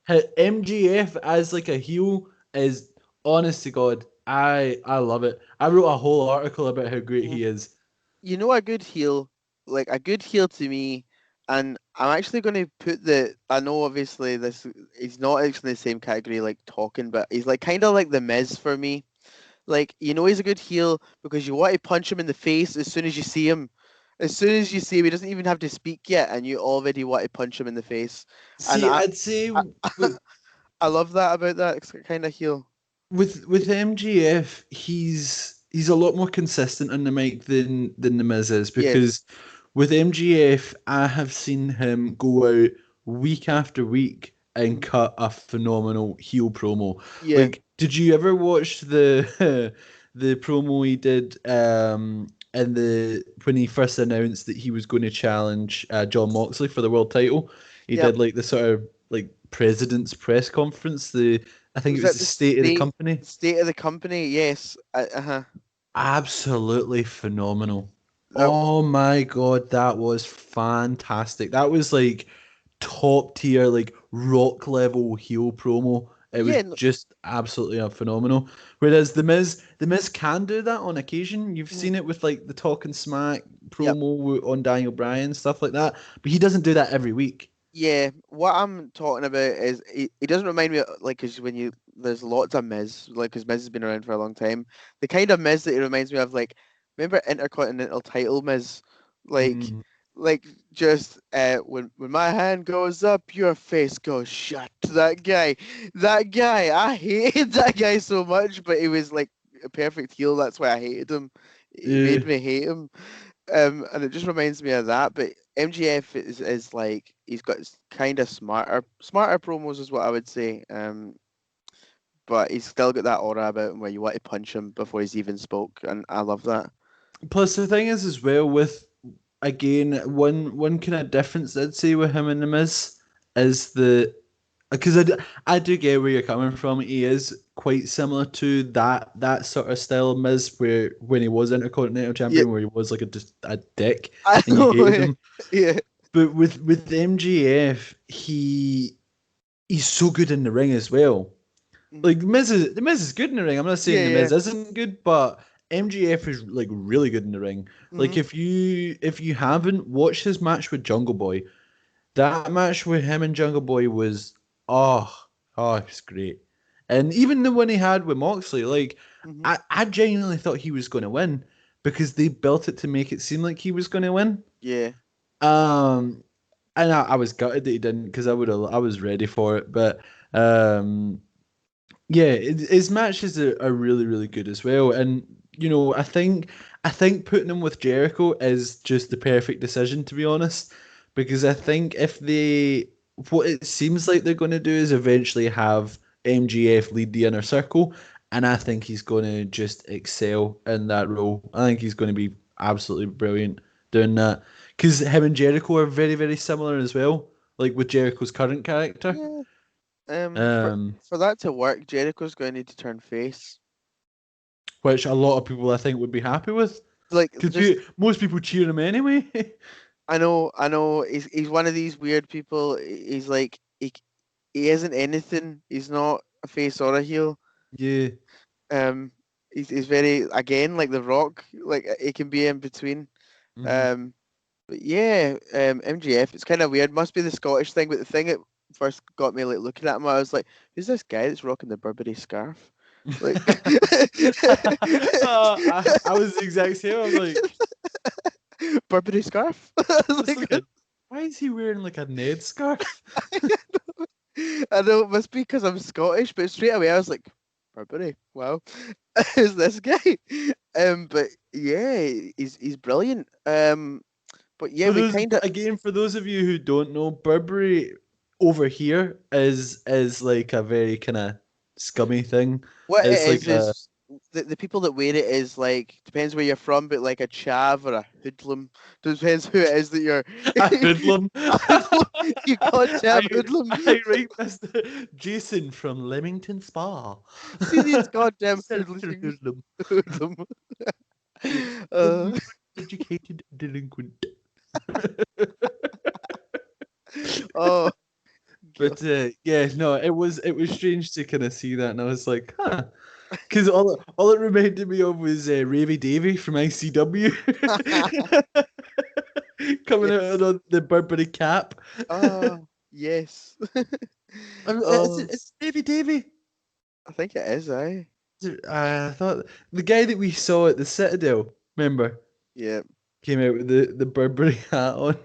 Speaker 1: MJF as like a heel is honest to God, I love it. I wrote a whole article about how great he is.
Speaker 2: You know, a good heel, like a good heel to me, and I'm actually going to put the. I know obviously this he's not actually the same category like talking, but he's like kind of like the Miz for me. Like he's a good heel because you want to punch him in the face as soon as you see him. As soon as you see him, he doesn't even have to speak yet, and you already want to punch him in the face. And
Speaker 1: See, I'd say
Speaker 2: I, I love that about that kind of heel.
Speaker 1: with MGF, he's a lot more consistent on the mic than the Miz is
Speaker 2: Yes.
Speaker 1: because with MGF, I have seen him go out week after week and
Speaker 2: Mhm.
Speaker 1: cut a phenomenal heel promo.
Speaker 2: Yeah.
Speaker 1: Like, did you ever watch the the promo he did in the when he first announced that he was going to challenge John Moxley for the world title? He
Speaker 2: Yep.
Speaker 1: did like the sort of like president's press conference. I think it
Speaker 2: Was
Speaker 1: was
Speaker 2: that
Speaker 1: the
Speaker 2: the
Speaker 1: state of the company.
Speaker 2: state of the company? Yes. Uh-huh.
Speaker 1: Absolutely phenomenal.
Speaker 2: That,
Speaker 1: Oh my God, that was fantastic. That was like top tier, like rock level heel promo. It was
Speaker 2: yeah.
Speaker 1: just absolutely phenomenal. Whereas the Miz can do that on occasion. You've
Speaker 2: Mhm.
Speaker 1: seen it with like the Talking Smack
Speaker 2: Yep.
Speaker 1: promo on Daniel Bryan, stuff like that. But he doesn't do that every week.
Speaker 2: Yeah, what I'm talking about is he doesn't remind me like because when you there's lots of Miz like because Miz has been around for a long time. The kind of Miz that he reminds me of like remember Intercontinental Title Miz like
Speaker 1: Mm,
Speaker 2: like just when my hand goes up your face goes shut. That guy I hated that guy so much, but he was like a perfect heel. That's why I hated him. He
Speaker 1: yeah.
Speaker 2: made me hate him. And it just reminds me of that. But MGF is like he's got kind of smarter promos is what I would say. But he's still got that aura about him where you want to punch him before he's even spoke, and I love that.
Speaker 1: Plus the thing is as well with again one kind of difference I'd say with him and the Miz is the because I do get where you're coming from. He is quite similar to that sort of style of Miz where when he was Intercontinental
Speaker 2: Yeah,
Speaker 1: Champion where he was like just a dick
Speaker 2: I
Speaker 1: and you hated
Speaker 2: know.
Speaker 1: him.
Speaker 2: Yeah.
Speaker 1: But with MGF he's so good in the ring as well.
Speaker 2: Mhm.
Speaker 1: Like the Miz is good in the ring. I'm not saying
Speaker 2: Yeah,
Speaker 1: the
Speaker 2: yeah.
Speaker 1: Miz isn't good, but MGF is like really good in the ring. Like
Speaker 2: Hmm.
Speaker 1: if you haven't watched his match with Jungle Boy, that match with him and Jungle Boy was oh it was great. And even the one he had with Moxley, like
Speaker 2: Hmm.
Speaker 1: I genuinely thought he was going to win because they built it to make it seem like he was going to win.
Speaker 2: Yeah.
Speaker 1: Um, and I was gutted that he didn't because I was ready for it, but um. Yeah, his matches are really, really good as well. And I think putting him with Jericho is just the perfect decision, to be honest, because I think if they, what it seems like they're going to do is eventually have MGF lead the inner circle, and I think he's going to just excel in that role. I think he's going to be absolutely brilliant doing that because him and Jericho are very, very similar as well. Like with Jericho's current character,
Speaker 2: Yeah. For
Speaker 1: um,
Speaker 2: that to work, Jericho's going to need to turn face.
Speaker 1: which a lot of people I think would be happy with
Speaker 2: Like, just
Speaker 1: because most people cheer him anyway.
Speaker 2: I know. He's one of these weird people. He's like he isn't anything. He's not a face or a heel.
Speaker 1: Yeah.
Speaker 2: Um, he's very again like the Rock. Like he can be in between.
Speaker 1: Hmm.
Speaker 2: Um, but yeah, MGF. It's kind of weird. Must be the Scottish thing. But the thing that first got me like looking at him, I was like, who's this guy that's rocking the Burberry scarf? Like,
Speaker 1: I was the exact same. I was like,
Speaker 2: Burberry scarf. I was
Speaker 1: it's
Speaker 2: like,
Speaker 1: like a, why is he wearing like a Ned scarf?
Speaker 2: I know it must be because I'm Scottish, but straight away I was like, Burberry, wow, who's this guy? But yeah, he's brilliant. But yeah,
Speaker 1: For
Speaker 2: we
Speaker 1: those
Speaker 2: kind of
Speaker 1: again, for those of you who don't know, Burberry over here is like a very kind of scummy thing.
Speaker 2: what it
Speaker 1: It's like a
Speaker 2: is the people that wear it is like depends where you're from, but like a chav or a hoodlum. Depends who it is that you're.
Speaker 1: a hoodlum.
Speaker 2: A hoodlum, you call it
Speaker 1: I
Speaker 2: chav hoodlum.
Speaker 1: I write this Jason from Leamington Spa.
Speaker 2: See these goddamn
Speaker 1: Certain
Speaker 2: hoodlums.
Speaker 1: hoodlum.
Speaker 2: Hoodlum.
Speaker 1: The
Speaker 2: Uh,
Speaker 1: newly educated delinquent.
Speaker 2: oh, God.
Speaker 1: But yeah, no, it was strange to kind of see that, and I was like, huh, because all it reminded me of was Ravy Davy from ICW coming out
Speaker 2: Yes.
Speaker 1: on the Burberry cap.
Speaker 2: Oh, yes.
Speaker 1: It's,
Speaker 2: Oh,
Speaker 1: it's Ravy Davy.
Speaker 2: I think it is, eh?
Speaker 1: I thought the guy that we saw at the Citadel, remember,
Speaker 2: Yeah.
Speaker 1: came out with the Burberry hat on.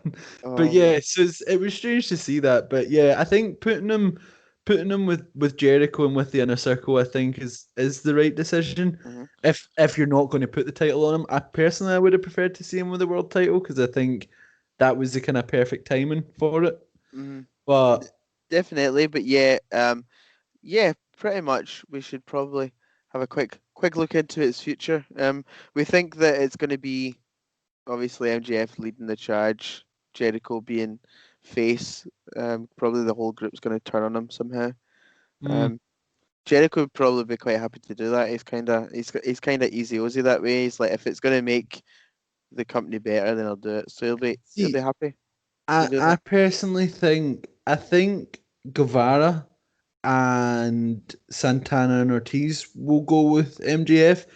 Speaker 1: But
Speaker 2: Oh,
Speaker 1: yeah, so it was strange to see that. But yeah, I think putting him with Jericho and with the inner circle, I think is the right decision.
Speaker 2: mhm,
Speaker 1: If you're not going to put the title on him, I personally I would have preferred to see him with the world title because I think that was the kind of perfect timing for it.
Speaker 2: mhm.
Speaker 1: But
Speaker 2: Definitely, but yeah, yeah, pretty much. We should probably have a quick look into its future. We think that it's going to be obviously MJF leading the charge, Jericho being face. Probably the whole group's going to turn on him somehow.
Speaker 1: mm,
Speaker 2: Um, Jericho would probably be quite happy to do that. He's kind of easy Ozzy that way. He's like, if it's going to make the company better, then I'll do it. So he'll be
Speaker 1: see,
Speaker 2: happy to
Speaker 1: I
Speaker 2: do
Speaker 1: I
Speaker 2: that.
Speaker 1: personally think Guevara and Santana and Ortiz will go with MJF,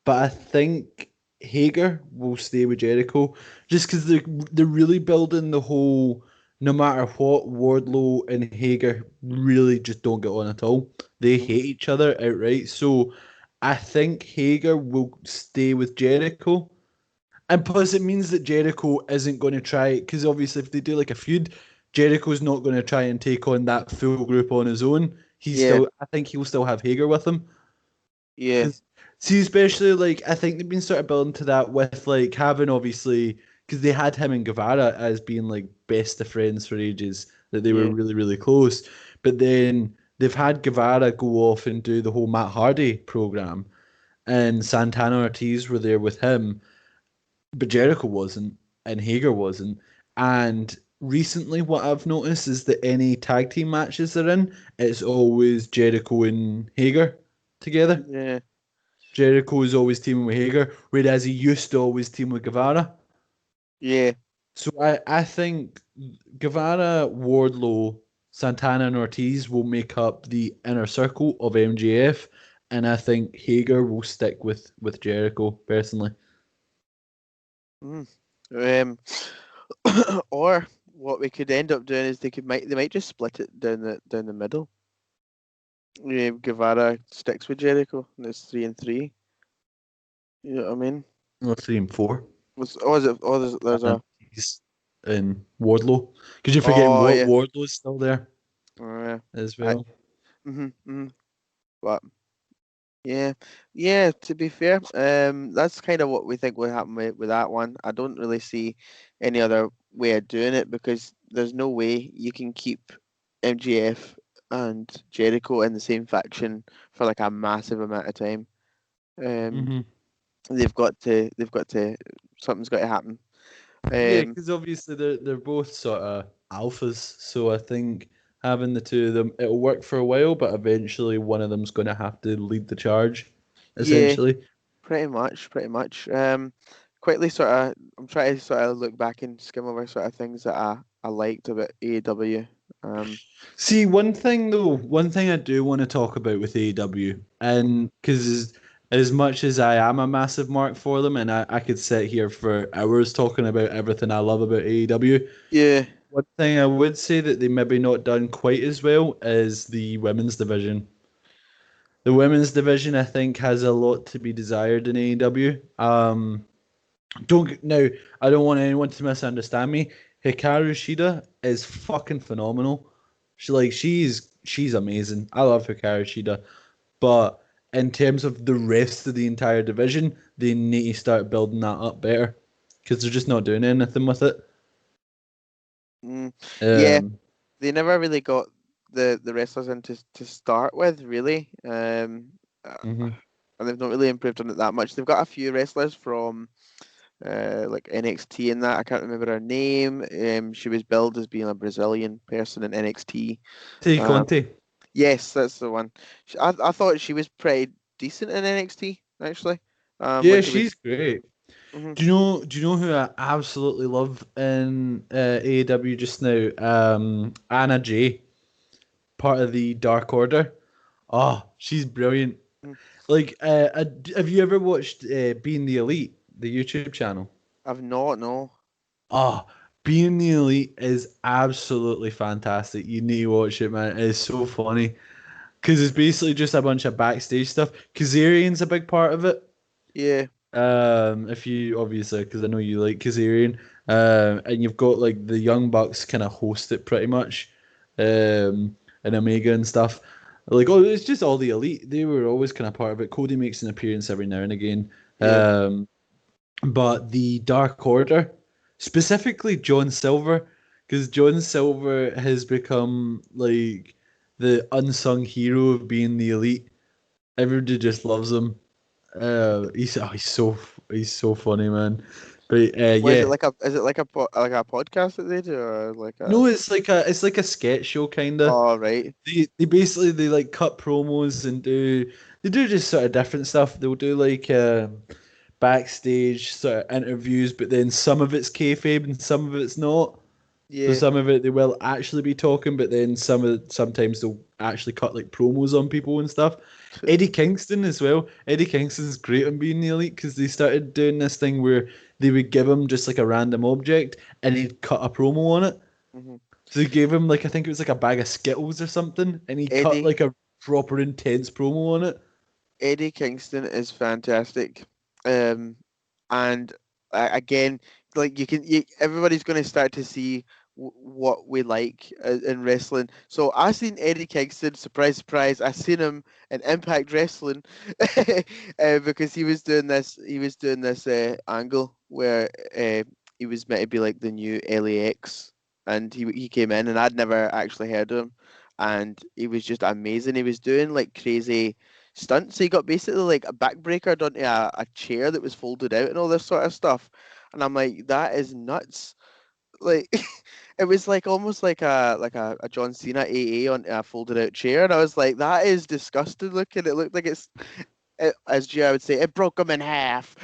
Speaker 1: but I think Hager will stay with Jericho just because they're really building the whole. No matter what, Wardlow and Hager really just don't get on at all. They
Speaker 2: Mhm.
Speaker 1: hate each other outright. So I think Hager will stay with Jericho. And plus, it means that Jericho isn't going to try, because obviously, if they do like a feud, Jericho's not going to try and take on that full group on his own.
Speaker 2: Yeah,
Speaker 1: I think he'll still have Hager with him.
Speaker 2: yeah,
Speaker 1: Because, see, especially like, I think they've been sort of building to that with like having obviously, because they had him and Guevara as being like best of friends for ages, that they were
Speaker 2: yeah,
Speaker 1: really, really close. But then they've had Guevara go off and do the whole Matt Hardy program, and Santana Ortiz were there with him but Jericho wasn't, and Hager wasn't. And recently, what I've noticed is that any tag team matches they're in, it's always Jericho and Hager together.
Speaker 2: yeah.
Speaker 1: Jericho is always teaming with Hager, whereas he used to always team with Guevara.
Speaker 2: Yeah.
Speaker 1: So I think Guevara, Wardlow, Santana, and Ortiz will make up the inner circle of MJF, and I think Hager will stick with Jericho personally.
Speaker 2: Mm. Um, or what we could end up doing is they might just split it down the middle. Yeah, Guevara sticks with Jericho, and it's 3-3. You know what I mean?
Speaker 1: Or 3 and 4.
Speaker 2: Oh, is it? Oh, there's
Speaker 1: And
Speaker 2: a.
Speaker 1: he's in Wardlow. Because you're forgetting
Speaker 2: Oh
Speaker 1: what
Speaker 2: yeah.
Speaker 1: Wardlow's still there
Speaker 2: Oh, yeah.
Speaker 1: as
Speaker 2: I.
Speaker 1: well.
Speaker 2: Mhm. But yeah, yeah. To be fair, that's kind of what we think will happen with that one. I don't really see any other way of doing it because there's no way you can keep MGF and Jericho in the same faction for like a massive amount of time. Um,
Speaker 1: Hmm.
Speaker 2: they've got to, something's got to happen.
Speaker 1: Yeah,
Speaker 2: Um,
Speaker 1: because obviously they're both sort of alphas, so I think having the two of them, it'll work for a while, but eventually one of them's going to have to lead the charge,
Speaker 2: yeah,
Speaker 1: essentially.
Speaker 2: pretty much, pretty much. Quickly sort of, I'm trying to sort of look back and skim over sort of things that I liked about AEW. Um,
Speaker 1: See, one thing though, one thing I do want to talk about with AEW, and because as much as I am a massive mark for them, and I could sit here for hours talking about everything I love about AEW,
Speaker 2: yeah,
Speaker 1: one thing I would say that they maybe not done quite as well is the women's division. The women's division, I think, has a lot to be desired in AEW. Don't now. I don't want anyone to misunderstand me. Hikaru Shida is fucking phenomenal. She's amazing. I love Hikaru Shida, but in terms of the rest of the entire division, they need to start building that up better because they're just not doing anything with it.
Speaker 2: mm, yeah.
Speaker 1: Um,
Speaker 2: They never really got the wrestlers in to start with, really.
Speaker 1: mhm.
Speaker 2: And they've not really improved on it that much. They've got a few wrestlers from like NXT and that. I can't remember her name. She was billed as being a Brazilian person in NXT.
Speaker 1: Tay
Speaker 2: Um,
Speaker 1: Conte.
Speaker 2: yes, that's the one. I thought she was pretty decent in NXT actually. When
Speaker 1: Yeah,
Speaker 2: she was.
Speaker 1: she's great.
Speaker 2: Mhm.
Speaker 1: Do you know who I absolutely love in AEW just now? Anna Jay, part of the Dark Order. Oh, she's brilliant.
Speaker 2: Mhm.
Speaker 1: Like, have you ever watched Being the Elite, the YouTube channel?
Speaker 2: I've not, no.
Speaker 1: Oh, Being the Elite is absolutely fantastic. You need to watch it, man. It is so funny because it's basically just a bunch of backstage stuff. Kazarian's a big part of it.
Speaker 2: Yeah,
Speaker 1: If you obviously, because I know you like Kazarian, and you've got like the Young Bucks kind of host it pretty much, and Omega and stuff. Like, oh, it's just all the elite. They were always kind of part of it. Cody makes an appearance every now and again.
Speaker 2: yeah.
Speaker 1: But the Dark Order, specifically John Silver, because John Silver has become like the unsung hero of being the elite. Everybody just loves him. He's so funny, man. But
Speaker 2: Was it
Speaker 1: yeah,
Speaker 2: like a is it like like a podcast that they do or like a
Speaker 1: no, it's like a sketch show kinda.
Speaker 2: oh right.
Speaker 1: They basically they like cut promos and do just sort of different stuff. They'll do like backstage sort of interviews, but then some of it's kayfabe and some of it's not. So
Speaker 2: Yeah.
Speaker 1: some of it they will actually be talking, but then sometimes they'll actually cut like promos on people and stuff. Eddie Kingston as well. Eddie Kingston's great on being the elite because they started doing this thing where they would give him just like a random object and he'd cut a promo on it.
Speaker 2: Hmm.
Speaker 1: So they gave him like I think it was like a bag of Skittles or something, and he cut
Speaker 2: Eddie
Speaker 1: like a proper intense promo on it.
Speaker 2: Eddie Kingston is fantastic. Um, and again, like everybody's going to start to see what we like in wrestling. So I seen Eddie Kingston, surprise, surprise. I seen him in Impact Wrestling because he was doing this. He was doing this angle where he was meant to be like the new LAX, and he came in, and I'd never actually heard of him, and he was just amazing. He was doing like crazy stunts. He got basically like a backbreaker onto a chair that was folded out and all this sort of stuff. And I'm like, that is nuts. Like it was like almost like a John Cena AA on a folded out chair. And I was like, that is disgusting looking. It looked like as Gia would say, it broke him in half.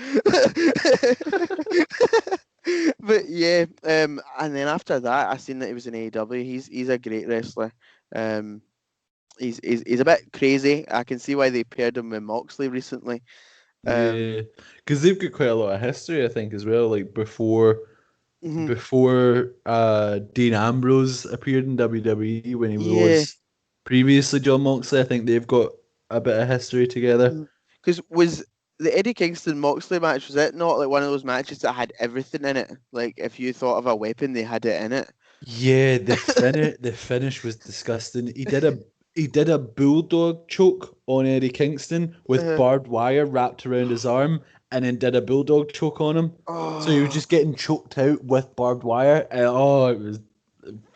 Speaker 2: But yeah, and then after that, I seen that he was in AEW. He's a great wrestler. Um, he's a bit crazy. I can see why they paired him with Moxley recently. Um,
Speaker 1: Yeah, because they've got quite a lot of history, I think, as well. Like
Speaker 2: mhm.
Speaker 1: before Dean Ambrose appeared in WWE when he
Speaker 2: Yeah,
Speaker 1: was previously John Moxley, I think they've got a bit of history together.
Speaker 2: because was the Eddie Kingston Moxley match, was it not like one of those matches that had everything in it? Like if you thought of a weapon, they had it in it.
Speaker 1: Yeah, the finish was disgusting. he did a bulldog choke on Eddie Kingston with
Speaker 2: Uh,
Speaker 1: barbed wire wrapped around his arm, and then did a bulldog choke on him. So he was
Speaker 2: oh,
Speaker 1: just getting choked out with barbed wire. And, oh, it was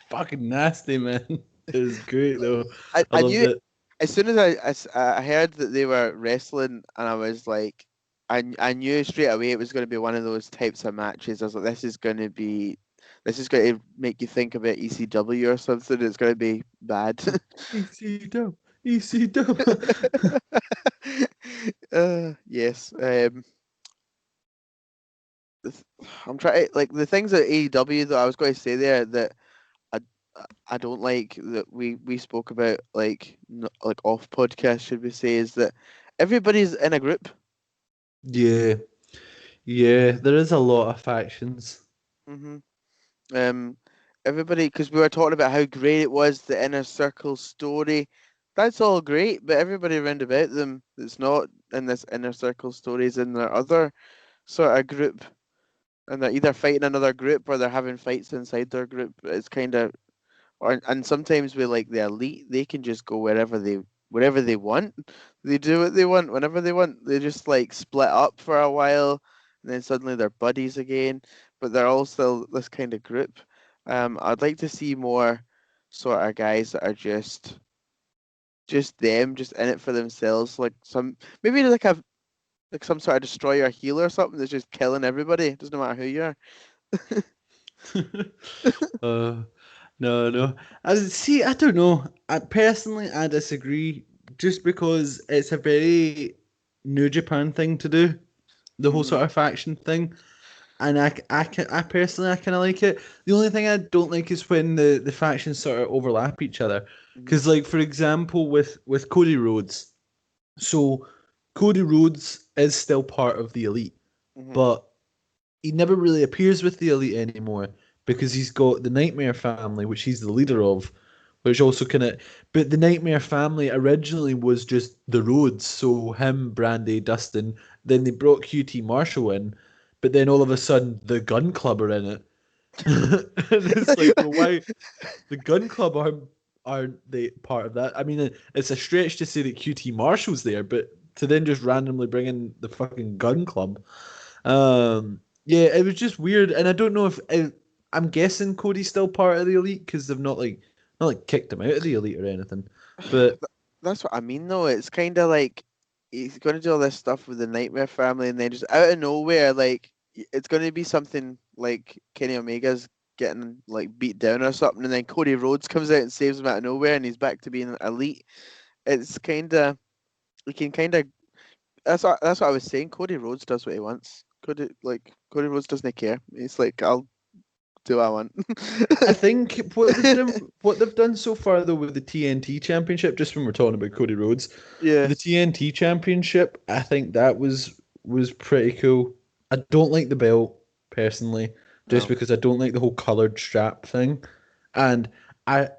Speaker 1: fucking nasty, man. It was great though. I
Speaker 2: I
Speaker 1: loved
Speaker 2: knew
Speaker 1: it.
Speaker 2: as soon as I heard that they were wrestling, and I was like, I knew straight away it was going to be one of those types of matches. I was like, this is going to make you think about ECW or something. It's going to be bad.
Speaker 1: ECW, ECW.
Speaker 2: Yes. I'm trying like the things at AEW that I was going to say there that I I don't like that we spoke about like like off podcast should we say is that everybody's in a group.
Speaker 1: Yeah, yeah. There is a lot of factions.
Speaker 2: hmm Um, everybody because we were talking about how great it was the inner circle story. That's all great, but everybody around about them that's not in this inner circle story is in their other sort of group, and they're either fighting another group or they're having fights inside their group. It's kind of or and sometimes with like the elite, they can just go wherever they want. They do what they want whenever they want. They just like split up for a while, and then suddenly they're buddies again. But they're all still this kind of group. I'd like to see more sort of guys that are just them, just in it for themselves. Like some maybe like some sort of destroyer healer or something that's just killing everybody. It doesn't matter who you are.
Speaker 1: uh, no, no. I see. I don't know. Personally, I disagree. Just because it's a very New Japan thing to do, the whole
Speaker 2: Mm-hmm.
Speaker 1: sort of faction thing, and I personally I kind of like it. The only thing I don't like is when the factions sort of overlap each other.
Speaker 2: Mm-hmm.
Speaker 1: Because, like for example, with Cody Rhodes, so Cody Rhodes is still part of the elite,
Speaker 2: Mm-hmm.
Speaker 1: but he never really appears with the elite anymore because he's got the Nightmare family, which he's the leader of, which also kind of. But the Nightmare family originally was just the Rhodes, so him, Brandy, Dustin. Then they brought QT Marshall in, but then all of a sudden the Gun Club are in it, and it's like, well, why the Gun Club aren't they part of that? I mean, it's a stretch to say that QT Marshall's there, but to then just randomly bring in the fucking Gun Club. Yeah, it was just weird, and I don't know if I'm guessing Cody's still part of the elite because they've not like kicked him out of the elite or anything. But
Speaker 2: That's what I mean, though. It's kind of like he's going to do all this stuff with the Nightmare family, and then just out of nowhere, like it's going to be something like Kenny Omega's getting like beat down or something, and then Cody Rhodes comes out and saves him out of nowhere, and he's back to being elite. It's kind of you can kind of that's what I was saying. Cody Rhodes does what he wants. Cody Rhodes doesn't care. He's like, I'll do what I want.
Speaker 1: I think what they've done so far though with the TNT Championship, just when we're talking about Cody Rhodes,
Speaker 2: Yeah.
Speaker 1: the TNT Championship, I think that was pretty cool. I don't like the belt personally, just
Speaker 2: No.
Speaker 1: because I don't like the whole colored strap thing, and I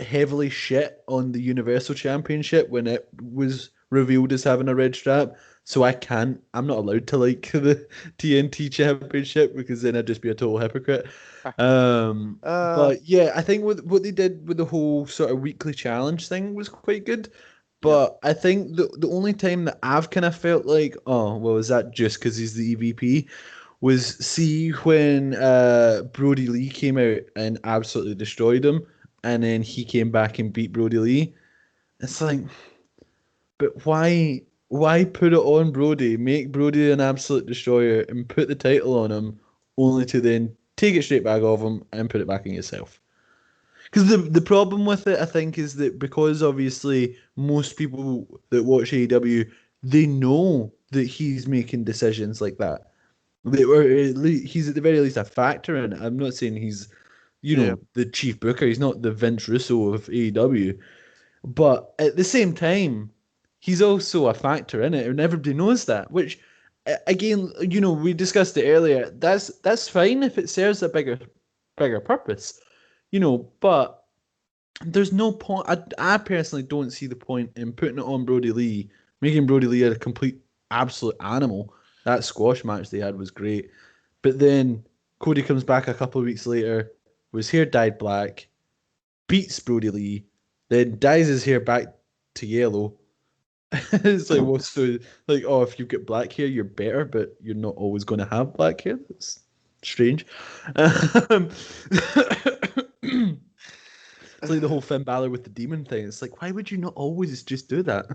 Speaker 1: heavily shit on the Universal Championship when it was revealed as having a red strap. So I'm not allowed to like the TNT Championship because then I'd just be a total hypocrite.
Speaker 2: Uh.
Speaker 1: But yeah, I think what they did with the whole sort of weekly challenge thing was quite good.
Speaker 2: Yep.
Speaker 1: But I think the only time that I've kind of felt like, oh, well, is that just because he's the EVP? Was see when Brody Lee came out and absolutely destroyed him, and then he came back and beat Brody Lee. It's like, but why put it on Brody, make Brody an absolute destroyer, and put the title on him, only to then take it straight back off him and put it back on yourself? Because the problem with it, I think, is that because obviously most people that watch AEW, they know that he's making decisions like that. Or he's at the very least a factor in it. I'm not saying he's,
Speaker 2: Yeah.
Speaker 1: the chief booker. He's not the Vince Russo of AEW. But at the same time, he's also a factor in it, and everybody knows that. Which, again, we discussed it earlier. That's fine if it serves a bigger purpose, But there's no point. I personally don't see the point in putting it on Brody Lee, making Brody Lee a complete absolute animal. That squash match they had was great, but then Cody comes back a couple of weeks later, was hair dyed black, beats Brody Lee, then dyes his hair back to yellow. It's like, well, so like, oh, if you've got black hair, you're better, but you're not always going to have black hair. That's strange. It's like the whole Finn Balor with the demon thing. It's like, why would you not always just do that?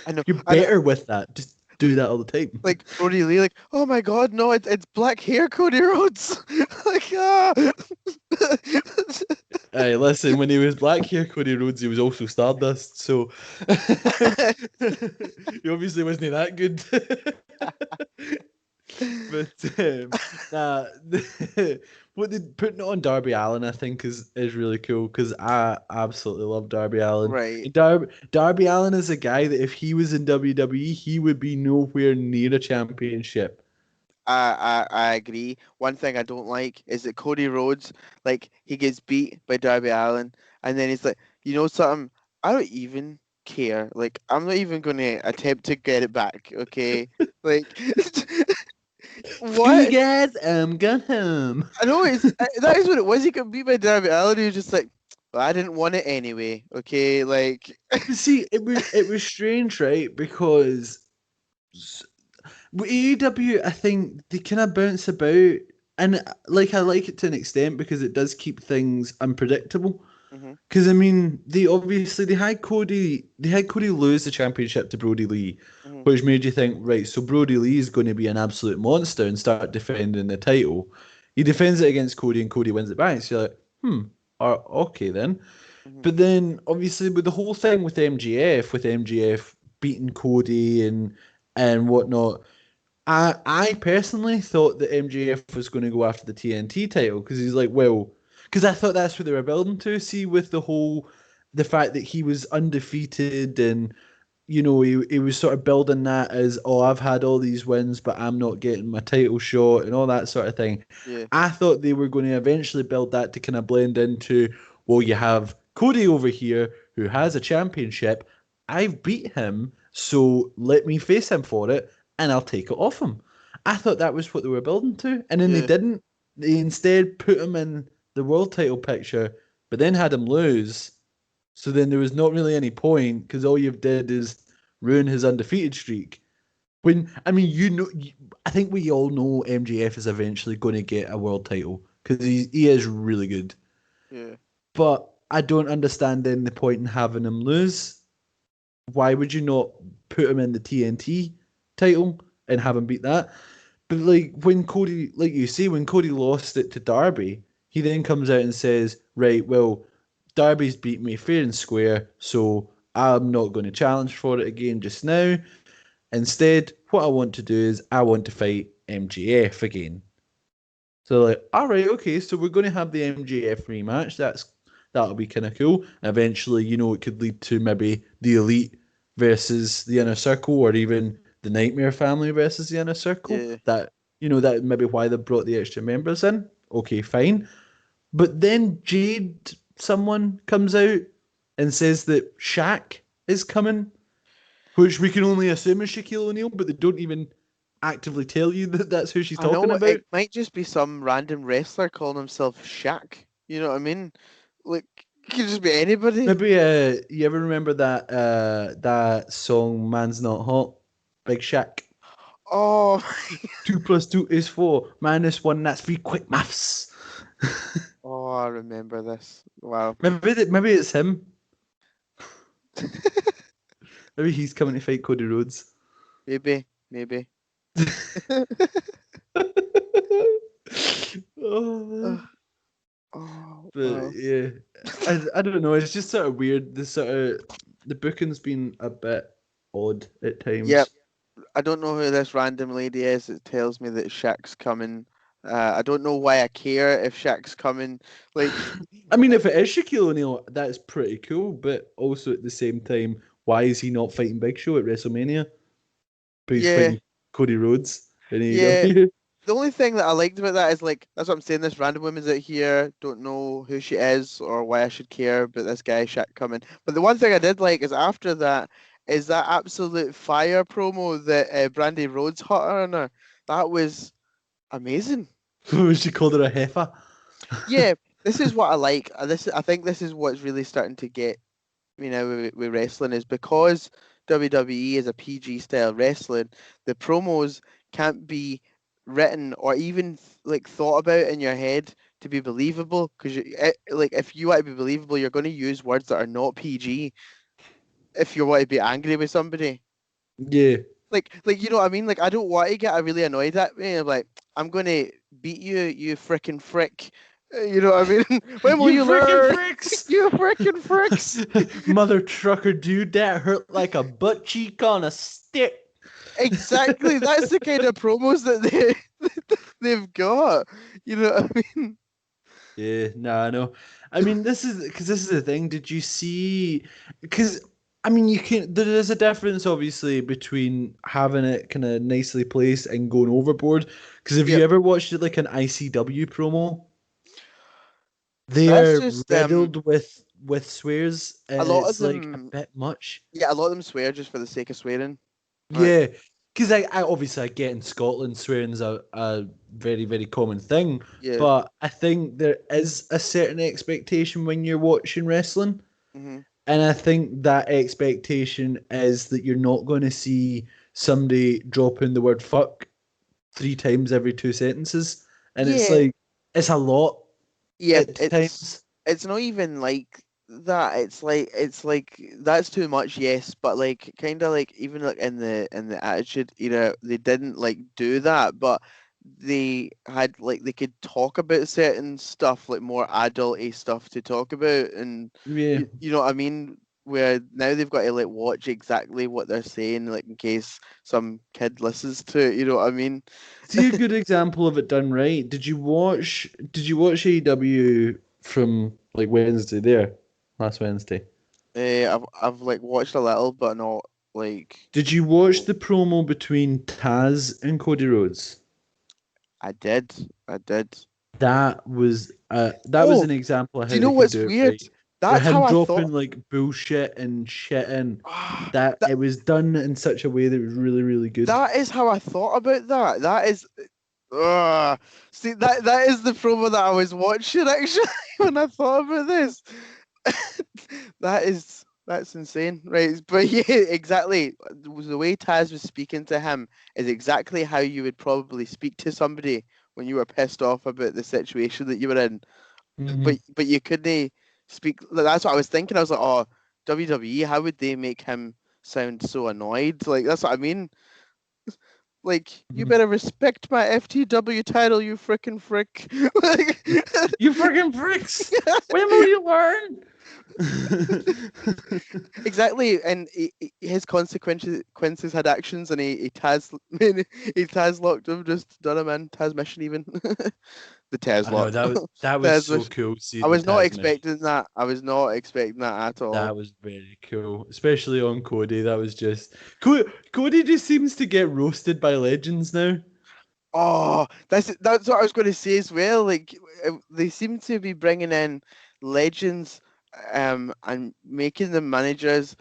Speaker 2: I know.
Speaker 1: You're better with that. Just do that all the time.
Speaker 2: Like Brody Lee, like, oh my God, no, it's black hair, Cody Rhodes. Like, ah.
Speaker 1: Hey, listen, when he was black hair Cody Rhodes, he was also Stardust, so he obviously wasn't that good. But nah, what they putting it on Darby Allin, I think, is really cool because I absolutely love Darby Allin.
Speaker 2: Right.
Speaker 1: Darby Allin is a guy that if he was in WWE, he would be nowhere near a championship.
Speaker 2: I agree. One thing I don't like is that Cody Rhodes, like, he gets beat by Darby Allin, and then he's like, you know something? I don't even care. Like, I'm not even going to attempt to get it back. Okay, like,
Speaker 1: See you
Speaker 2: what?
Speaker 1: guys, I'm going home.
Speaker 2: I know that is what it was. He got beat by Darby Allin. He was just like, well, I didn't want it anyway. Okay, like,
Speaker 1: See, it was strange, right? Because with AEW, I think they kind of bounce about, and like I like it to an extent because it does keep things unpredictable.
Speaker 2: hmm
Speaker 1: Because I mean, they had Cody lose the championship to Brody Lee,
Speaker 2: hmm
Speaker 1: which made you think, right? So Brody Lee is going to be an absolute monster and start defending the title. He defends it against Cody, and Cody wins it back. So you're like, okay then.
Speaker 2: hmm
Speaker 1: But then obviously with the whole thing with MGF beating Cody and whatnot, I personally thought that MJF was going to go after the TNT title because he's like, well, because I thought that's what they were building to. See, with the fact that he was undefeated and he was sort of building that as, oh, I've had all these wins, but I'm not getting my title shot and all that sort of thing.
Speaker 2: yeah,
Speaker 1: I thought they were going to eventually build that to kind of blend into, well, you have Cody over here who has a championship. I've beat him, so let me face him for it, and I'll take it off him. I thought that was what they were building to, and then they
Speaker 2: yeah,
Speaker 1: didn't. They instead put him in the world title picture, but then had him lose. So then there was not really any point because all you've did is ruin his undefeated streak. When I mean, I think we all know MJF is eventually going to get a world title because he is really good.
Speaker 2: yeah,
Speaker 1: But I don't understand then the point in having him lose. Why would you not put him in the TNT title and have him beat that? But like when Cody, like you say, when Cody lost it to Darby, he then comes out and says, "Right, well, Darby's beat me fair and square, so I'm not going to challenge for it again just now. Instead, what I want to do is I want to fight MJF again." So like, all right, okay, so we're going to have the MJF rematch. That'll be kind of cool. Eventually, it could lead to maybe the Elite versus the Inner Circle, or even the Nightmare Family versus the Inner Circle.
Speaker 2: yeah.
Speaker 1: That maybe why they brought the extra members in. Okay, fine. But then Jade, someone comes out and says that Shaq is coming, which we can only assume is Shaquille O'Neal, but they don't even actively tell you that that's who she's
Speaker 2: I
Speaker 1: talking
Speaker 2: know
Speaker 1: about.
Speaker 2: it might just be some random wrestler calling himself Shaq. You know what I mean? Like, it could just be anybody.
Speaker 1: Maybe you ever remember that song "Man's Not Hot"? Big Shaq.
Speaker 2: Oh,
Speaker 1: 2 plus 2 is 4. -1, that's 3. Quick maths.
Speaker 2: oh, I remember this. Wow.
Speaker 1: Maybe it's him. Maybe he's coming to fight Cody Rhodes.
Speaker 2: Maybe, maybe.
Speaker 1: Oh
Speaker 2: Uh,
Speaker 1: man.
Speaker 2: oh,
Speaker 1: But
Speaker 2: wow.
Speaker 1: yeah, I don't know. It's just sort of weird. The booking's been a bit odd at
Speaker 2: Yep.
Speaker 1: times.
Speaker 2: I don't know who this random lady is that tells me that Shaq's coming. I don't know why I care if Shaq's coming. Like,
Speaker 1: I mean, if it is Shaquille O'Neal, that's pretty cool. But also at the same time, why is he not fighting Big Show at WrestleMania? But he's
Speaker 2: yeah,
Speaker 1: fighting Cody Rhodes in
Speaker 2: yeah.
Speaker 1: AEW.
Speaker 2: The only thing that I liked about that is like that's what I'm saying. This random woman's out here, don't know who she is or why I should care about this guy Shaq coming. But the one thing I did like is after that is that absolute fire promo that Brandy Rhodes hot on her. That was amazing.
Speaker 1: She called her a heifer.
Speaker 2: Yeah, this is what I like. I think this is what's really starting to get me now with wrestling is because WWE is a PG style wrestling, the promos can't be written or even like thought about in your head to be believable because like if you want to be believable, you're going to use words that are not PG if you want to be angry with somebody.
Speaker 1: Yeah.
Speaker 2: Like you know what I mean? Like I don't want to get really annoyed at me. I'm like, I'm gonna beat you, you frickin' frick. You know what I mean? When will
Speaker 1: You
Speaker 2: you
Speaker 1: freaking
Speaker 2: learn?
Speaker 1: pricks!
Speaker 2: You frickin' fricks.
Speaker 1: Mother trucker dude, that hurt like a butt cheek on a stick.
Speaker 2: Exactly. That's the kind of promos that they've got. You know what I mean?
Speaker 1: Yeah, no, I know. I mean, this is the thing. Did you see? Because I mean, you can. There is a difference, obviously, between having it kind of nicely placed and going overboard. Because if you
Speaker 2: Yep.
Speaker 1: ever watched it like an ICW promo, they
Speaker 2: That's
Speaker 1: are
Speaker 2: just
Speaker 1: riddled with swears,
Speaker 2: a
Speaker 1: and
Speaker 2: lot of
Speaker 1: it's like a
Speaker 2: them.
Speaker 1: bit much.
Speaker 2: Yeah, a lot of them swear just for the sake of swearing. Like,
Speaker 1: Yeah, because I obviously I get in Scotland swearing's a very very common thing,
Speaker 2: yeah.
Speaker 1: but I think there is a certain expectation when you're watching wrestling,
Speaker 2: Hmm.
Speaker 1: and I think that expectation is that you're not going to see somebody dropping the word fuck 3 times every 2 sentences, and it's
Speaker 2: Yeah.
Speaker 1: like it's a lot
Speaker 2: Yeah.
Speaker 1: at times.
Speaker 2: It's not even like that. It's like that's too much, yes, but like kind of like even like in the Attitude Era, they didn't like do that, but they had like they could talk about certain stuff like more adulty stuff to talk about, and
Speaker 1: Yeah.
Speaker 2: you know what I mean. Where now they've got to like watch exactly what they're saying, like in case some kid listens to it. You know what I mean?
Speaker 1: See a good example of it done right. Did you watch AEW from like Wednesday there? Last Wednesday.
Speaker 2: I've like watched a little, but not like
Speaker 1: Did you watch the promo between Taz and Cody Rhodes?
Speaker 2: I did. I did.
Speaker 1: That was
Speaker 2: Oh,
Speaker 1: an example of
Speaker 2: do
Speaker 1: how
Speaker 2: you know
Speaker 1: they could
Speaker 2: what's
Speaker 1: do it
Speaker 2: weird?
Speaker 1: right. With
Speaker 2: That's
Speaker 1: him
Speaker 2: how I thought.
Speaker 1: dropping like bullshit and shit in.
Speaker 2: Ah,
Speaker 1: That
Speaker 2: that
Speaker 1: it was done in such a way that was really, really good.
Speaker 2: that is how I thought about that. That is. See that is the promo that I was watching actually when I thought about this. That's insane, right? But yeah, exactly. The way Taz was speaking to him is exactly how you would probably speak to somebody when you were pissed off about the situation that you were in.
Speaker 1: Hmm
Speaker 2: But you couldn't speak. That's what I was thinking. I was like, oh, WWE, how would they make him sound so annoyed? Like that's what I mean. Like you better respect my FTW title, you frickin' frick. Like,
Speaker 1: You freaking pricks! When will you learn?
Speaker 2: exactly, and his consequences had actions, and he Taz he Taz locked him, just done him in Taz mission even the Taz
Speaker 1: I know
Speaker 2: lock.
Speaker 1: that was
Speaker 2: Taz
Speaker 1: so
Speaker 2: mission.
Speaker 1: cool
Speaker 2: I
Speaker 1: seeing the
Speaker 2: was not
Speaker 1: Tasmish.
Speaker 2: expecting that. I was not expecting that at all.
Speaker 1: That was very cool, especially on Cody. That was just Cody just seems to get roasted by legends now.
Speaker 2: Oh, that's what I was going to say as well. Like they seem to be bringing in legends, and making them managers,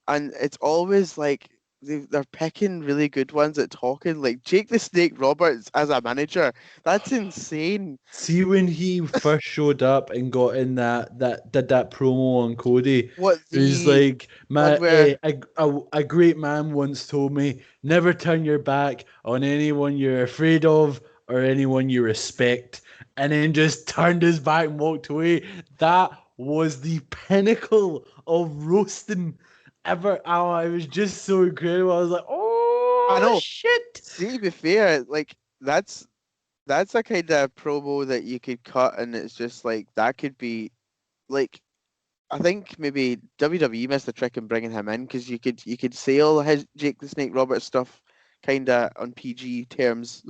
Speaker 2: and it's always like they're picking really good ones at talking. Like Jake the Snake Roberts as a manager, that's insane.
Speaker 1: See when he first showed up and got in that did that promo on Cody,
Speaker 2: What
Speaker 1: it was
Speaker 2: the
Speaker 1: like
Speaker 2: one
Speaker 1: my
Speaker 2: where
Speaker 1: a great man once told me, never turn your back on anyone you're afraid of or anyone you respect, and then just turned his back and walked away. That was the pinnacle of roasting ever. Oh, it was just so incredible. I was like,
Speaker 2: I
Speaker 1: oh
Speaker 2: know.
Speaker 1: shit.
Speaker 2: See, to be fair, like that's a kind of promo that you could cut, and it's just like that could be like I think maybe WWE missed the trick in bringing him in because you could say all his Jake the Snake Roberts stuff kind of on PG terms.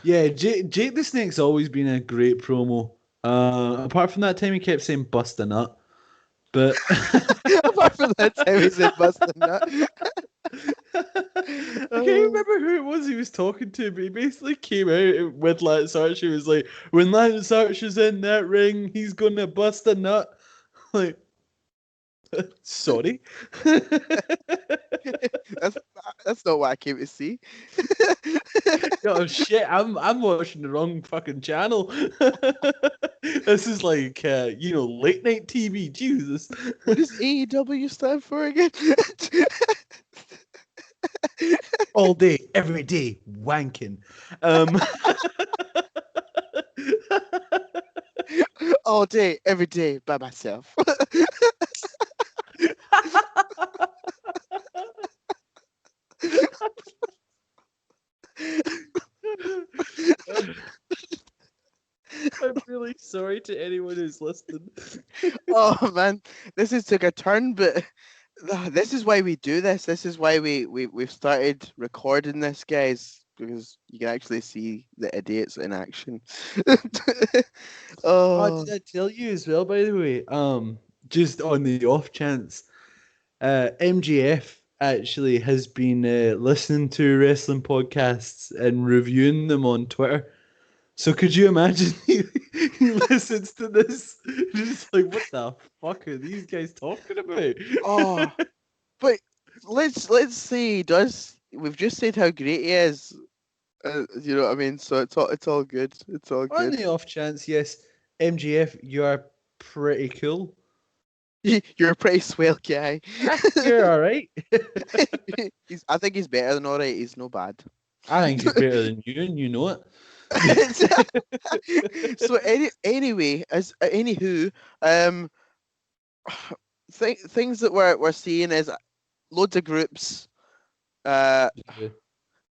Speaker 1: Yeah, Jake the Snake's always been a great promo. Apart from that time he kept saying "bust a nut," but
Speaker 2: Apart from that time he said busting that.
Speaker 1: I can't remember who it was he was talking to, but he basically came out with Lance Archer. He was like, "When Lance Archer's in that ring, he's gonna bust a nut." Like, sorry.
Speaker 2: that's that's not what I came to see.
Speaker 1: Oh shit! I'm watching the wrong fucking channel. This is like late night TV. Jesus.
Speaker 2: What does AEW stand for again?
Speaker 1: All day, every day, wanking. Um,
Speaker 2: All day, every day by myself.
Speaker 1: I'm really sorry to anyone who's listening.
Speaker 2: Oh man, this has took a turn, but this is why we do this. This is why we've started recording this, guys, because you can actually see the idiots in action.
Speaker 1: Oh,
Speaker 2: Oh,
Speaker 1: did I tell you as well, by the way? Just on the off chance, MGF actually has been listening to wrestling podcasts and reviewing them on Twitter. So could you imagine he listens to this, just like, what the fuck are these guys talking about?
Speaker 2: oh, but let's see. Does we've just said how great he is? You know what I mean? So it's all good. It's all
Speaker 1: On
Speaker 2: good.
Speaker 1: the off chance, yes, MGF, you are pretty cool.
Speaker 2: You're a pretty swell guy.
Speaker 1: You're all right.
Speaker 2: I think he's better than alright. He's no bad.
Speaker 1: I think he's better than you, and you know it.
Speaker 2: So anyway, as anywho, um, things that we're seeing is loads of groups. Uh,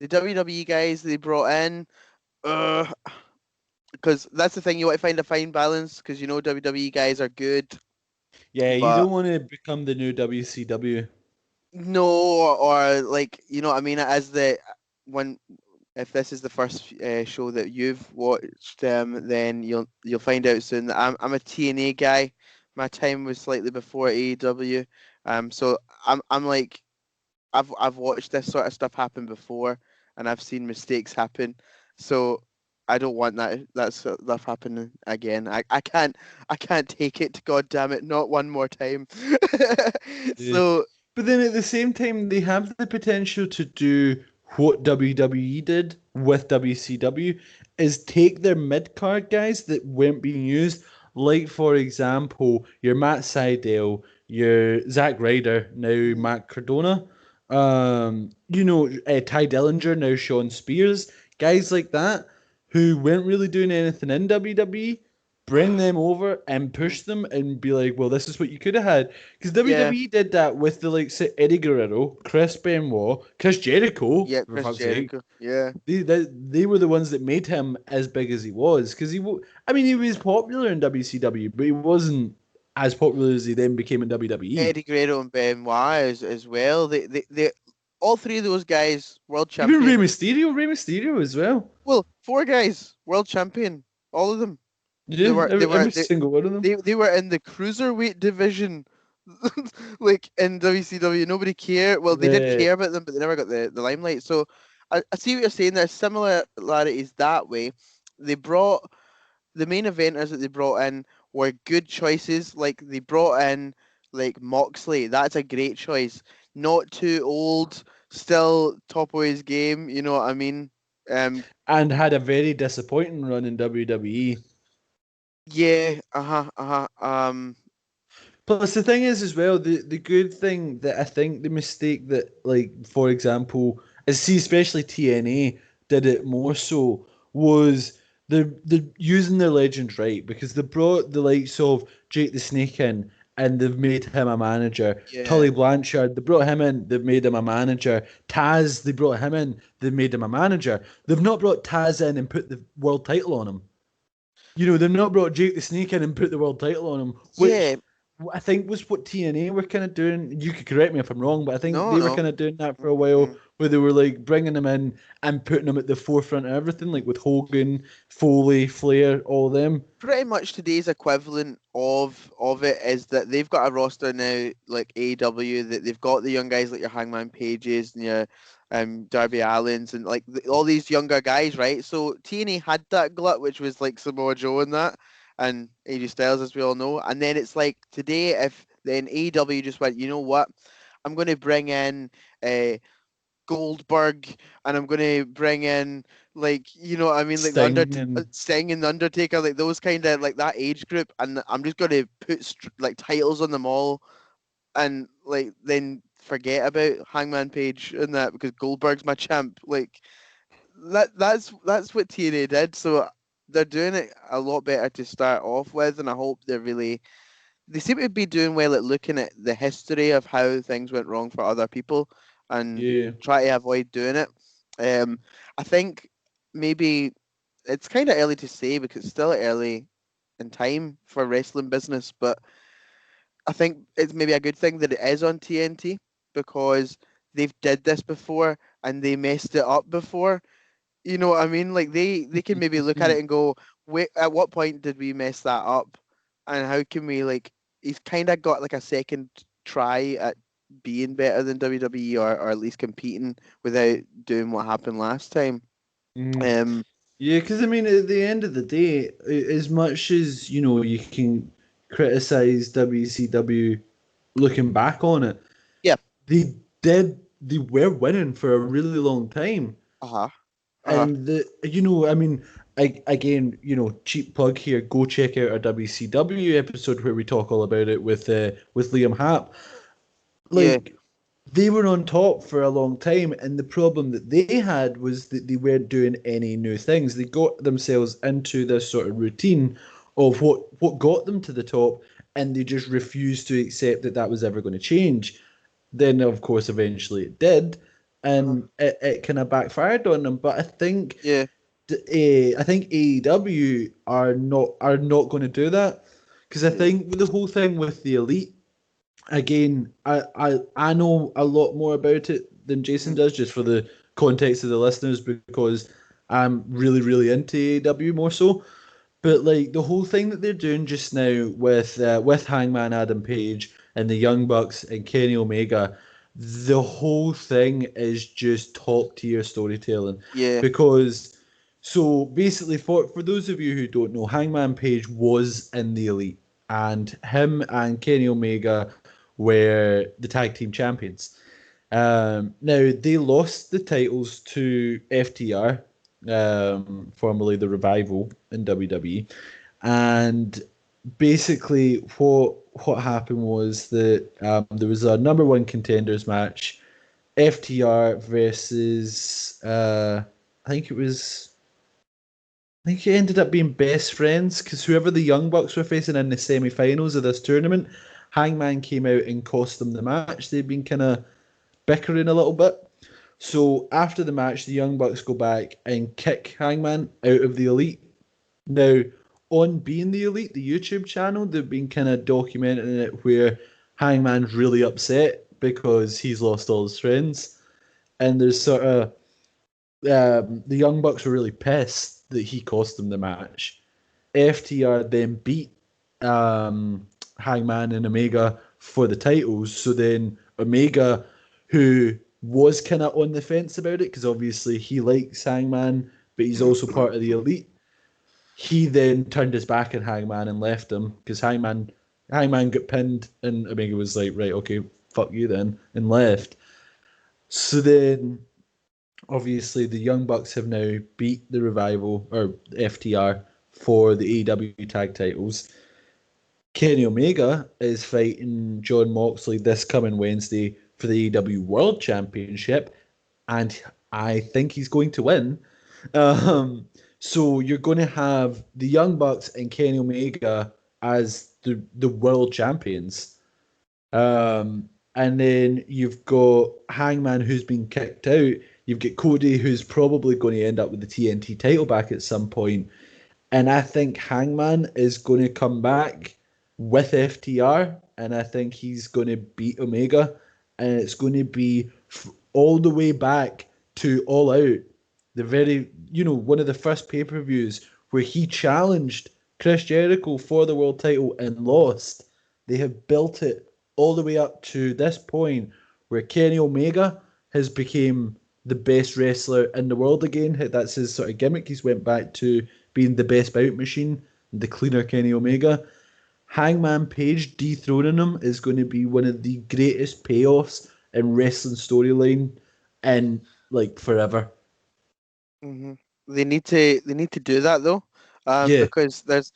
Speaker 2: the WWE guys they brought in. Uh, because that's the thing, you want to find a fine balance because you know WWE guys are good,
Speaker 1: Yeah, you
Speaker 2: but
Speaker 1: don't want to become the new WCW.
Speaker 2: no, or like you know what I mean. As the when if this is the first show that you've watched, then you'll find out soon that I'm a TNA guy. My time was slightly before AEW, so I'm like I've watched this sort of stuff happen before, and I've seen mistakes happen. So I don't want that sort of stuff happening again. I can't take it. God damn it, not one more time.
Speaker 1: Yeah.
Speaker 2: So
Speaker 1: But then at the same time, they have the potential to do what WWE did with WCW is take their mid card guys that weren't being used, like for example, your Matt Sydal, your Zack Ryder, now
Speaker 2: mhm,
Speaker 1: Matt Cardona, Ty Dillinger, now Sean Spears, guys like that who weren't really doing anything in WWE, bring them over and
Speaker 2: mhm.
Speaker 1: push them and be like, well, this is what you could have had. Because
Speaker 2: Yeah,
Speaker 1: WWE did that with the likes of Eddie Guerrero, Chris Benoit, Chris Jericho,
Speaker 2: yeah,
Speaker 1: for
Speaker 2: Chris
Speaker 1: fuck's sake.
Speaker 2: Jericho. Yeah,
Speaker 1: They were the ones that made him as big as he was. Because I mean, he was popular in WCW, but he wasn't as popular as he then became in WWE.
Speaker 2: Eddie Guerrero and Benoit as well. They all three of those guys world
Speaker 1: Even
Speaker 2: champion.
Speaker 1: Rey Mysterio as well.
Speaker 2: Well, four guys world champion, all of them. They
Speaker 1: Yeah,
Speaker 2: were they were
Speaker 1: every
Speaker 2: they,
Speaker 1: single one of them.
Speaker 2: they were in the cruiserweight division, like in WCW. Nobody cared. Well, they did
Speaker 1: The
Speaker 2: care about them, but they never got the limelight. So I see what you're saying. There's similarities that way. They brought the main eventers that they brought in were good choices. Like they brought in like Moxley. That's a great choice. Not too old, still top of his game. You know what I mean? Um,
Speaker 1: and had a very disappointing run in WWE.
Speaker 2: yeah.
Speaker 1: Plus, the thing is, as well, the good thing that I think the mistake that, like, for example, is see, especially TNA did it more so was the using their legends right because they brought the likes of Jake the Snake in and they've made him a manager.
Speaker 2: Yeah.
Speaker 1: Tully Blanchard, they brought him in, they've made him a manager. Taz, they brought him in, they've made him a manager. They've not brought Taz in and put the world title on him. They've not brought Jake the Snake in and put the world title on him, which
Speaker 2: Yeah.
Speaker 1: I think was what TNA were kind of doing. You could correct me if I'm wrong, but I think
Speaker 2: No,
Speaker 1: they were
Speaker 2: no.
Speaker 1: kind of doing that for a while,
Speaker 2: Mm-mm.
Speaker 1: where they were like bringing them in and putting them at the forefront of everything, like with Hogan, Foley, Flair, all of them.
Speaker 2: Pretty much today's equivalent of it is that they've got a roster now like AEW that they've got the young guys like your Hangman Pages and your Darby Allins and like all these younger guys, right? So TNA had that glut, which was like Samoa Joe and that, and AJ Styles, as we all know. And then it's like today, if then AEW just went, you know what, I'm going to bring in. Goldberg, and I'm gonna bring in like you know what I mean, like the
Speaker 1: Sting and
Speaker 2: Sting and the Undertaker, like those kind of like that age group, and I'm just gonna put like titles on them all, and like then forget about Hangman Page and that because Goldberg's my champ. Like that's what TNA did. So they're doing it a lot better to start off with, and I hope they seem to be doing well at looking at the history of how things went wrong for other people and
Speaker 1: yeah.
Speaker 2: try to avoid doing it. I think maybe it's kind of early to say because it's still early in time for wrestling business, but I think it's maybe a good thing that it is on TNT because they've did this before and they messed it up before. You know what I mean? Like they can maybe look at it and go, wait, at what point did we mess that up? And how can we like he's kind of got like a second try at being better than WWE or at least competing without doing what happened last time.
Speaker 1: Mm.
Speaker 2: Um
Speaker 1: Yeah, because I mean, at the end of the day, as much as you can criticize WCW looking back on it,
Speaker 2: yeah.
Speaker 1: they were winning for a really long time.
Speaker 2: Uh-huh. Uh-huh.
Speaker 1: And I mean, again, cheap plug here. Go check out our WCW episode where we talk all about it with Liam Happ.
Speaker 2: Yeah.
Speaker 1: Like they were on top for a long time, and the problem that they had was that they weren't doing any new things. They got themselves into this sort of routine of what got them to the top, and they just refused to accept that that was ever going to change. Then, of course, eventually it did,
Speaker 2: Uh-huh.
Speaker 1: and it kind of backfired on them. But
Speaker 2: Yeah.
Speaker 1: I think AEW are not going to do that because I
Speaker 2: Yeah.
Speaker 1: think the whole thing with the elite again, I know a lot more about it than Jason
Speaker 2: Mhm.
Speaker 1: does, just for the context of the listeners, because I'm really into AEW more so. But like the whole thing that they're doing just now with Hangman Adam Page and the Young Bucks and Kenny Omega, the whole thing is just top tier storytelling.
Speaker 2: Yeah.
Speaker 1: Because so basically, for those of you who don't know, Hangman Page was in the Elite, and him and Kenny Omega were the tag team champions. Now they lost the titles to FTR, formerly the Revival in WWE, and basically what happened was that there was a number one contenders match, FTR versus I think it ended up being best friends because whoever the Young Bucks were facing in the semi-finals of this tournament, Hangman came out and cost them the match. They'd been kind of bickering a little bit. So after the match, the Young Bucks go back and kick Hangman out of the Elite. Now, on Being the Elite, the YouTube channel, they've been kind of documenting it where Hangman's really upset because he's lost all his friends. And there's sort of the Young Bucks were really pissed that he cost them the match. FTR then beat um, Hangman and Omega for the titles. So then Omega, who was kind of on the fence about it, because obviously he likes Hangman, but he's also part of the Elite. He then turned his back on Hangman and left him because Hangman got pinned, and Omega was like, right, okay, fuck you then, and left. So then obviously the Young Bucks have now beat the Revival or FTR for the AEW tag titles. Kenny Omega is fighting John Moxley this coming Wednesday for the AEW World Championship, and I think he's going to win. So you're going to have the Young Bucks and Kenny Omega as the world champions. And then you've got Hangman who's been kicked out. You've got Cody who's probably going to end up with the TNT title back at some point. And I think Hangman is going to come back with FTR, and I think he's going to beat Omega, and it's going to be all the way back to All Out, the very one of the first pay per views where he challenged Chris Jericho for the world title and lost. They have built it all the way up to this point where Kenny Omega has become the best wrestler in the world again. That's his sort of gimmick. He's went back to being the best bout machine, the cleaner Kenny Omega. Hangman Page dethroning him is going to be one of the greatest payoffs in wrestling storyline in like forever.
Speaker 2: Hmm. They need to do that though,
Speaker 1: Yeah,
Speaker 2: because there's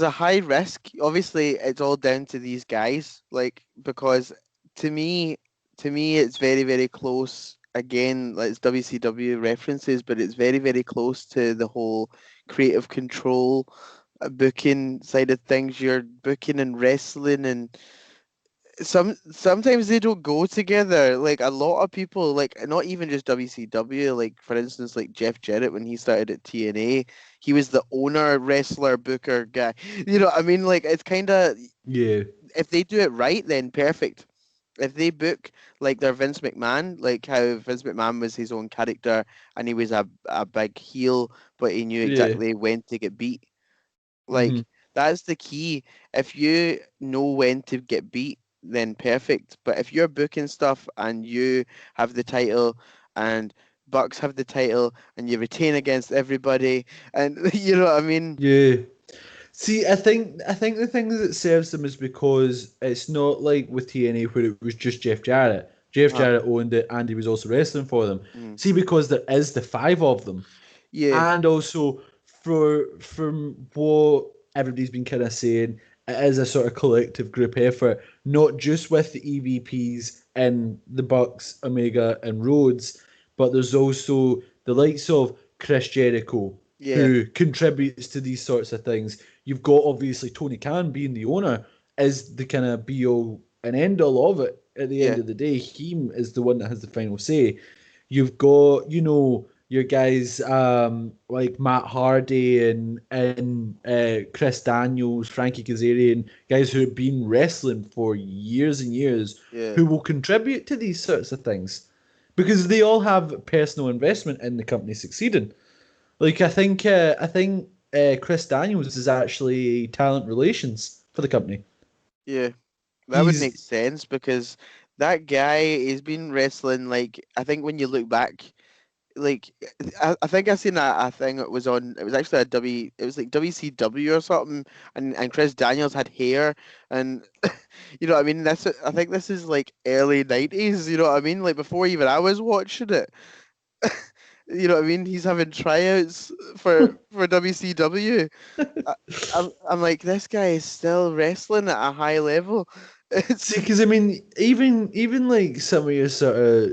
Speaker 2: a high risk. Obviously, it's all down to these guys. Like, because to me, it's very, very close. Again, like it's WCW references, but it's very, very close to the whole creative control, booking side of things. You're booking and wrestling, and sometimes they don't go together. Like a lot of people, like not even just WCW. Like for instance, like Jeff Jarrett when he started at TNA, he was the owner, wrestler, booker guy. You know what I mean? Like it's kind of,
Speaker 1: yeah,
Speaker 2: if they do it right, then perfect. If they book like their Vince McMahon, like how Vince McMahon was his own character and he was a big heel, but he knew
Speaker 1: yeah.
Speaker 2: exactly when to get beat.
Speaker 1: Hmm.
Speaker 2: Like that's the key. If you know when to get beat, then perfect. But if you're booking stuff and you have the title and Bucks have the title and you retain against everybody and you know what I mean?
Speaker 1: Yeah. See, I think the thing that serves them is because it's not like with TNA where it was just Jeff Jarrett. Jeff
Speaker 2: Uh,
Speaker 1: Jarrett owned it and he was also wrestling for them.
Speaker 2: mm,
Speaker 1: See, because there is the five of them.
Speaker 2: yeah,
Speaker 1: And also from what everybody's been kind of saying, it is a sort of collective group effort, not just with the EVPs and the Bucks, Omega, and Rhodes, but there's also the likes of Chris Jericho
Speaker 2: yeah,
Speaker 1: who contributes to these sorts of things. You've got obviously Tony Khan being the owner is the kind of be all and end all of it. At the end
Speaker 2: yeah,
Speaker 1: of the day, he is the one that has the final say. You've got, your guys like Matt Hardy and Chris Daniels, Frankie Kazarian, guys who have been wrestling for years and years,
Speaker 2: yeah,
Speaker 1: who will contribute to these sorts of things because they all have personal investment in the company succeeding. Like I think Chris Daniels is actually talent relations for the company.
Speaker 2: yeah. That would make
Speaker 1: He's
Speaker 2: sense because that guy has been wrestling, like I think when you look back, like I think I seen a thing that was on, it was actually it was like WCW or something, and Chris Daniels had hair and you know what I mean, I think this is like early 90s, you know what I mean, like before even I was watching it. You know what I mean, he's having tryouts for WCW. I, I'm like, this guy is still wrestling at a high level.
Speaker 1: see,
Speaker 2: It's
Speaker 1: because I mean, even like some of your sort of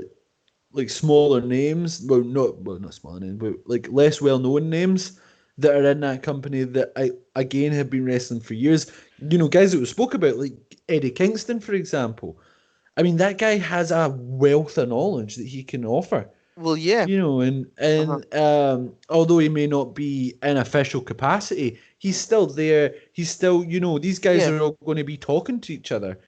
Speaker 1: like smaller names, well not smaller names, but like less well known names that are in that company that I again have been wrestling for years. Guys that we spoke about, like Eddie Kingston, for example. I mean, that guy has a wealth of knowledge that he can offer.
Speaker 2: well, yeah.
Speaker 1: And
Speaker 2: Uh-huh.
Speaker 1: although he may not be in official capacity, he's
Speaker 2: Mm.
Speaker 1: still there. He's still, these guys
Speaker 2: Yeah,
Speaker 1: are all going to be talking to each other.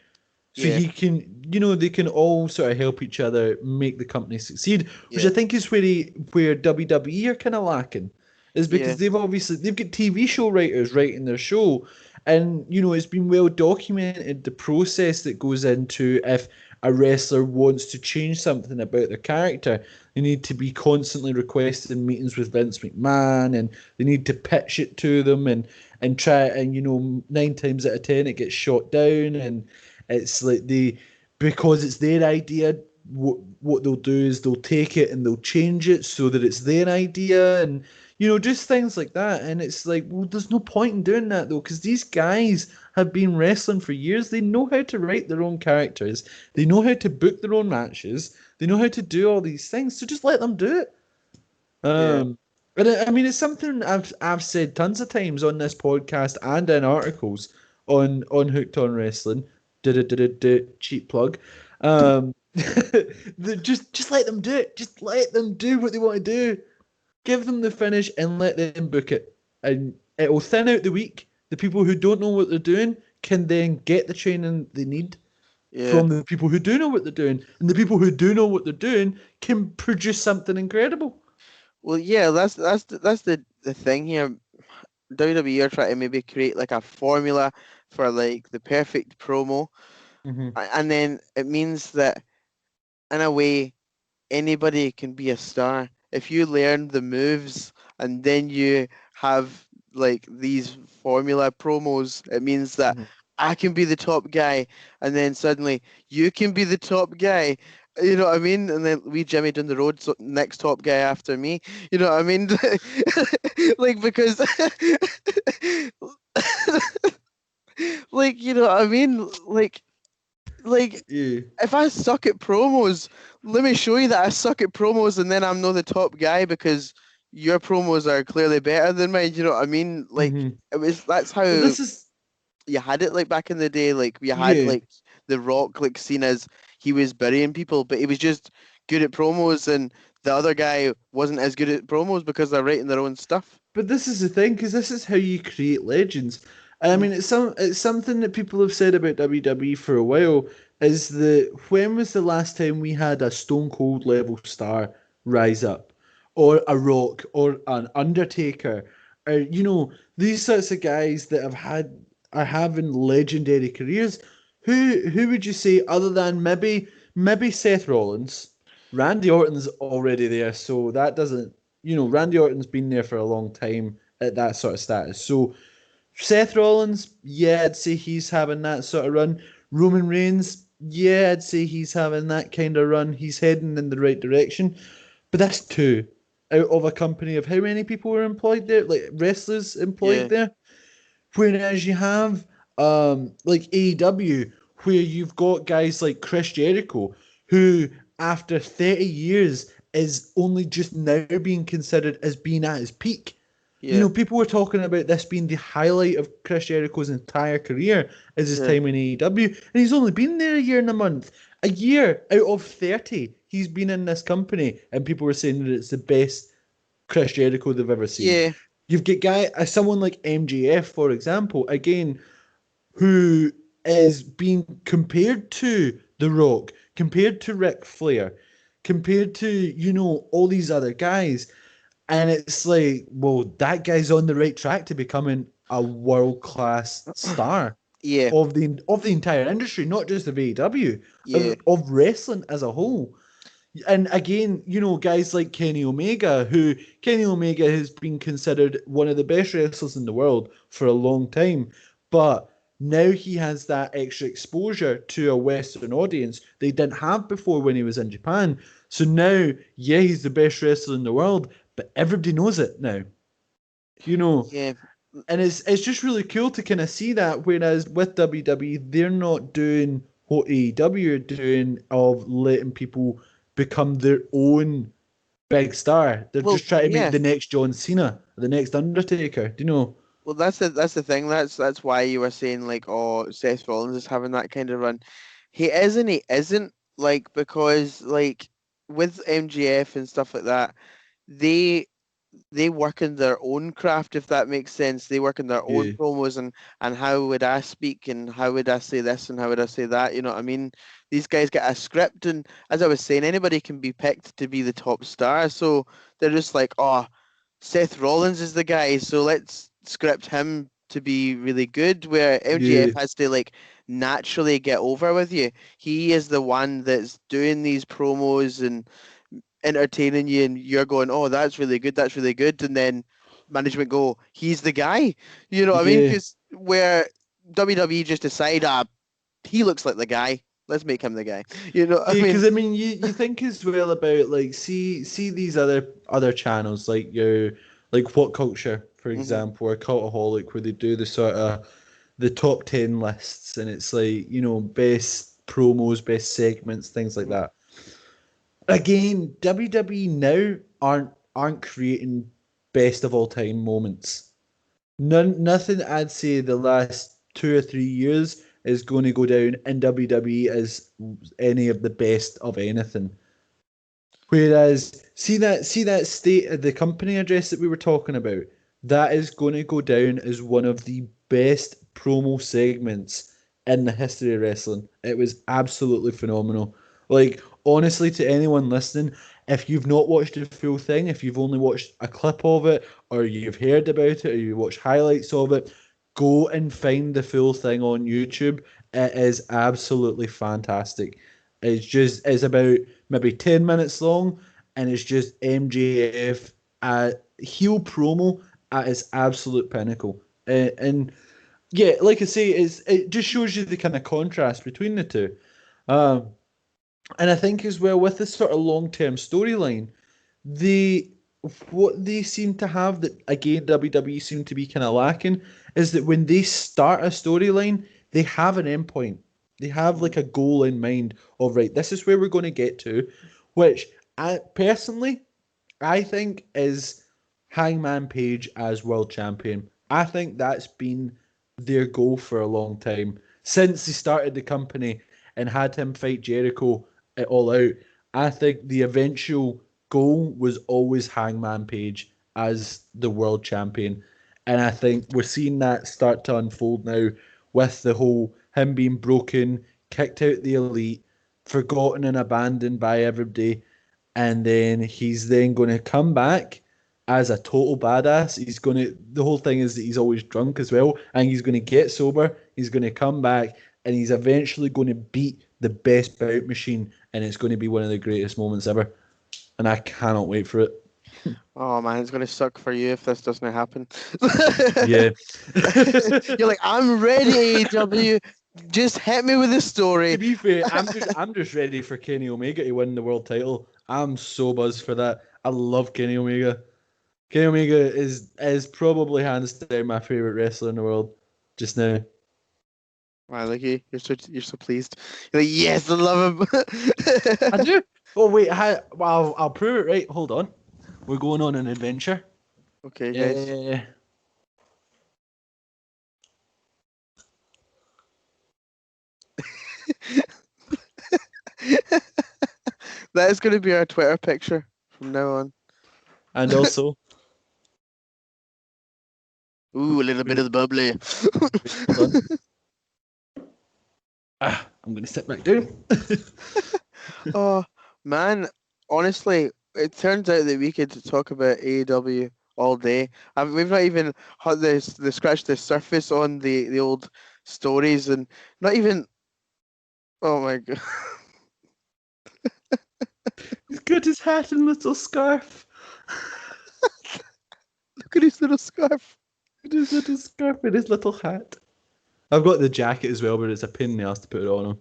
Speaker 1: So
Speaker 2: yeah,
Speaker 1: he can, they can all sort of help each other make the company succeed, which I
Speaker 2: yeah,
Speaker 1: think is where WWE are kind of lacking, is
Speaker 2: yeah,
Speaker 1: because they've got TV show writers writing their show, and it's been well documented the process that goes into if a wrestler wants to change something about their character. They need to be constantly requesting meetings with Vince McMahon, and they need to pitch it to them, and try, and 9 times out of 10 it gets shot down, and it's like because it's their idea. What they'll do is they'll take it and they'll change it so that it's their idea, and just things like that. And it's like, well, there's no point in doing that though, because these guys have been wrestling for years. They know how to write their own characters. They know how to book their own matches. They know how to do all these things. So just let them do it.
Speaker 2: yeah,
Speaker 1: And I mean, it's something I've said tons of times on this podcast and in articles on Hooked on Wrestling. Cheap plug. Um, just let them do it. Just let them do what they want to do. Give them the finish and let them book it, and it will thin out the weak. The people who don't know what they're doing can then get the training they need
Speaker 2: yeah.
Speaker 1: from the people who do know what they're doing, and the people who do know what they're doing can produce something incredible.
Speaker 2: Well, yeah, that's the thing here. WWE are trying to maybe create like a formula for like the perfect promo,
Speaker 1: Hmm.
Speaker 2: and then it means that in a way anybody can be a star if you learn the moves and then you have like these formula promos. It means that
Speaker 1: Hmm.
Speaker 2: I can be the top guy, and then suddenly you can be the top guy, You know what I mean? And then wee Jimmy down the road, so next top guy after me. You know what I mean? Like because like you know what I mean? Like
Speaker 1: Yeah.
Speaker 2: if I suck at promos, let me show you that I suck at promos and then I'm not the top guy because your promos are clearly better than mine. You know what I mean? Like
Speaker 1: Hmm.
Speaker 2: that's
Speaker 1: But
Speaker 2: how
Speaker 1: this is
Speaker 2: you had it like back in the day. Like we had
Speaker 1: yeah.
Speaker 2: like The Rock like seen as he was burying people, but he was just good at promos and the other guy wasn't as good at promos because they're writing their own stuff.
Speaker 1: But this is the thing, because this is how you create legends. I
Speaker 2: Mhm.
Speaker 1: mean, it's something that people have said about WWE for a while. Is that when was the last time we had a Stone Cold level star rise up, or a Rock, or an Undertaker, or these sorts of guys that are having legendary careers? Who would you say other than maybe Seth Rollins? Randy Orton's already there, so that doesn't Randy Orton's been there for a long time at that sort of status. So Seth Rollins, yeah, I'd say he's having that sort of run. Roman Reigns, yeah, I'd say he's having that kind of run. He's heading in the right direction. But that's two out of a company of how many people were employed there? Like wrestlers employed
Speaker 2: Yeah,
Speaker 1: there? Whereas you have like AEW, where you've got guys like Chris Jericho, who after 30 years is only just now being considered as being at his peak.
Speaker 2: yeah,
Speaker 1: People were talking about this being the highlight of Chris Jericho's entire career is his
Speaker 2: yeah,
Speaker 1: time in AEW, and he's only been there a year and a month. A year out of 30, he's been in this company, and people were saying that it's the best Chris Jericho they've ever seen.
Speaker 2: yeah,
Speaker 1: You've got someone like MJF, for example, again, who is being compared to The Rock, compared to Ric Flair, compared to, all these other guys. And it's like, well, that guy's on the right track to becoming a world class star
Speaker 2: yeah,
Speaker 1: of the entire industry, not just of AEW,
Speaker 2: yeah,
Speaker 1: of wrestling as a whole. And again, guys like Kenny Omega has been considered one of the best wrestlers in the world for a long time, but now he has that extra exposure to a Western audience they didn't have before when he was in Japan. So now, yeah, he's the best wrestler in the world, but everybody knows it now, you know.
Speaker 2: yeah,
Speaker 1: And it's just really cool to kind of see that. Whereas with WWE, they're not doing what AEW are doing of letting people become their own big star. They're
Speaker 2: well,
Speaker 1: just trying to make
Speaker 2: yeah.
Speaker 1: the next John Cena, the next Undertaker. Do you know?
Speaker 2: Well, that's the thing. That's why you were saying like, oh, Seth Rollins is having that kind of run. He is and he isn't like because like with MGF and stuff like that, they they work in their own craft, if that makes sense. They work in their own
Speaker 1: Yeah,
Speaker 2: promos and how would I speak and how would I say this and how would I say that. You know what I mean? These guys get a script, and as I was saying, anybody can be picked to be the top star. So they're just like, oh, Seth Rollins is the guy, so let's script him to be really good. Where MJF
Speaker 1: yeah,
Speaker 2: has to like naturally get over with you. He is the one that's doing these promos and entertaining you, and you're going, "Oh, that's really good," and then management go, "He's the guy." You know what I mean?
Speaker 1: yeah.
Speaker 2: Because where WWE just decide, ah, he looks like the guy. Let's make him the guy. You know what I
Speaker 1: Yeah,
Speaker 2: mean?
Speaker 1: because I mean, you think as well about like see these other channels like like What Culture, for
Speaker 2: Hmm.
Speaker 1: example, or Cultaholic, where they do the sort of the top 10 lists, and it's like best promos, best segments, things like
Speaker 2: Hmm.
Speaker 1: that. Again, WWE now aren't creating best of all time moments. Nothing I'd say the last 2 or 3 years is going to go down in WWE as any of the best of anything. Whereas, see that state of the company address that we were talking about, that is going to go down as one of the best promo segments in the history of wrestling. It was absolutely phenomenal. Like, honestly, to anyone listening, if you've not watched the full thing, if you've only watched a clip of it, or you've heard about it, or you watch highlights of it, go and find the full thing on YouTube. It is absolutely fantastic. It's about maybe 10 minutes long, and it's just MJF heel promo at its absolute pinnacle. And yeah, like I say, it just shows you the kind of contrast between the two. Um, And I think as well with this sort of long-term storyline, they what they seem to have that again WWE seem to be kind of lacking is that when they start a storyline, they have an endpoint. They have like a goal in mind of right, this is where we're going to get to, which I personally I think is Hangman Page as world champion. I think that's been their goal for a long time since they started the company and had him fight Jericho at All Out. I think the eventual goal was always Hangman Page as the world champion. And I think we're seeing that start to unfold now with the whole him being broken, kicked out the elite, forgotten and abandoned by everybody. And then he's then going to come back as a total badass. He's going to, the whole thing is that he's always drunk as well. And he's going to get sober. He's going to come back and he's eventually going to beat the best bout machine. And it's going to be one of the greatest moments ever. And I cannot wait for it.
Speaker 2: Oh man, it's gonna suck for you if this doesn't happen.
Speaker 1: Yeah.
Speaker 2: You're like, I'm ready, AEW. Just hit me with the
Speaker 1: To
Speaker 2: story.
Speaker 1: be fair, I'm just ready for Kenny Omega to win the world title. I'm so buzzed for that. I love Kenny Omega. Kenny Omega is probably hands down my favorite wrestler in the world just now.
Speaker 2: Wow, look you, you're so pleased. You're like, yes, I love
Speaker 1: I
Speaker 2: him.
Speaker 1: do. Oh wait, well, I'll prove it. Right, hold on. We're going on an adventure.
Speaker 2: Okay, guys.
Speaker 1: Yeah.
Speaker 2: That is going to be our Twitter picture from now on.
Speaker 1: And also,
Speaker 2: Ooh, a little bit
Speaker 1: wait,
Speaker 2: of the bubbly.
Speaker 1: hold on. I'm going to sit back down.
Speaker 2: Oh man, honestly, it turns out that we could talk about AEW all day. We've not even had the scratched the surface on the old stories, and not even. Oh my god!
Speaker 1: He's got his hat and little scarf.
Speaker 2: Look at his little scarf.
Speaker 1: His little scarf and his little hat. I've got the jacket as well, but it's a pain in the ass to put it on him.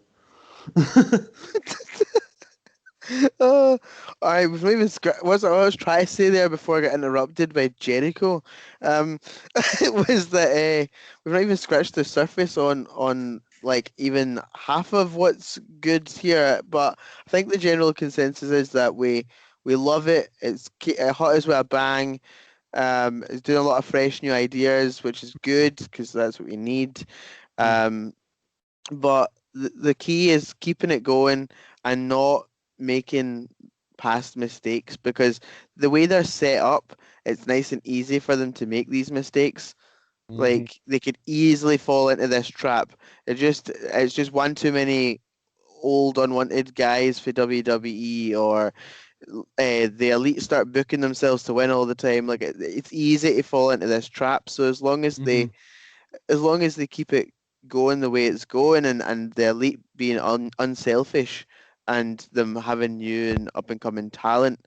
Speaker 2: Oh, I was not even what I was trying to say there before I got interrupted by Jericho. It was that we've not even scratched the surface on like even half of what's good here. But I think the general consensus is that we love it. It's hot as with a bang. It's doing a lot of fresh new ideas, which is good because that's what we need. Um, but the key is keeping it going and not making past mistakes because the way they're set up, it's nice and easy for them to make these mistakes.
Speaker 1: Mhm,
Speaker 2: Like they could easily fall into this trap. It's just one too many old unwanted guys for WWE or the elite start booking themselves to win all the time. Like it's easy to fall into this trap. So
Speaker 1: mhm,
Speaker 2: as long as they keep it going the way it's going and the elite being unselfish and them having new and up and coming talent,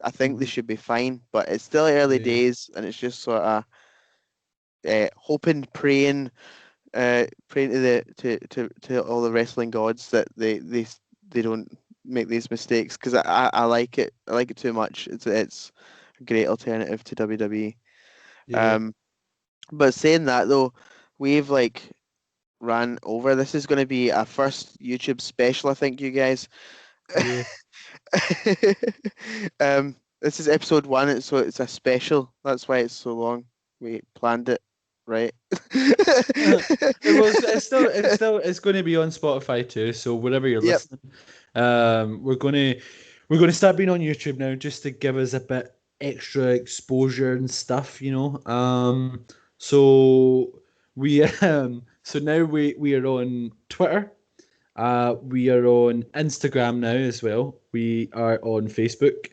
Speaker 2: I think they
Speaker 1: mhm.
Speaker 2: should be fine. But it's still early
Speaker 1: Yeah,
Speaker 2: days and it's just sort of hoping, praying to to all the wrestling gods that they don't make these mistakes because I like it. I like it too much. It's a great alternative to WWE.
Speaker 1: yeah,
Speaker 2: Um, but saying that though, we've like ran over. This is going to be our first YouTube special, I think, you guys.
Speaker 1: yeah.
Speaker 2: This is episode 1, so it's a special. That's why it's so long. We planned it, right?
Speaker 1: It was. It's going to be on Spotify too. So wherever you're
Speaker 2: Yep.
Speaker 1: listening, we're going to start being on YouTube now, just to give us a bit extra exposure and stuff. So so now we are on Twitter. We are on Instagram now as well. We are on Facebook.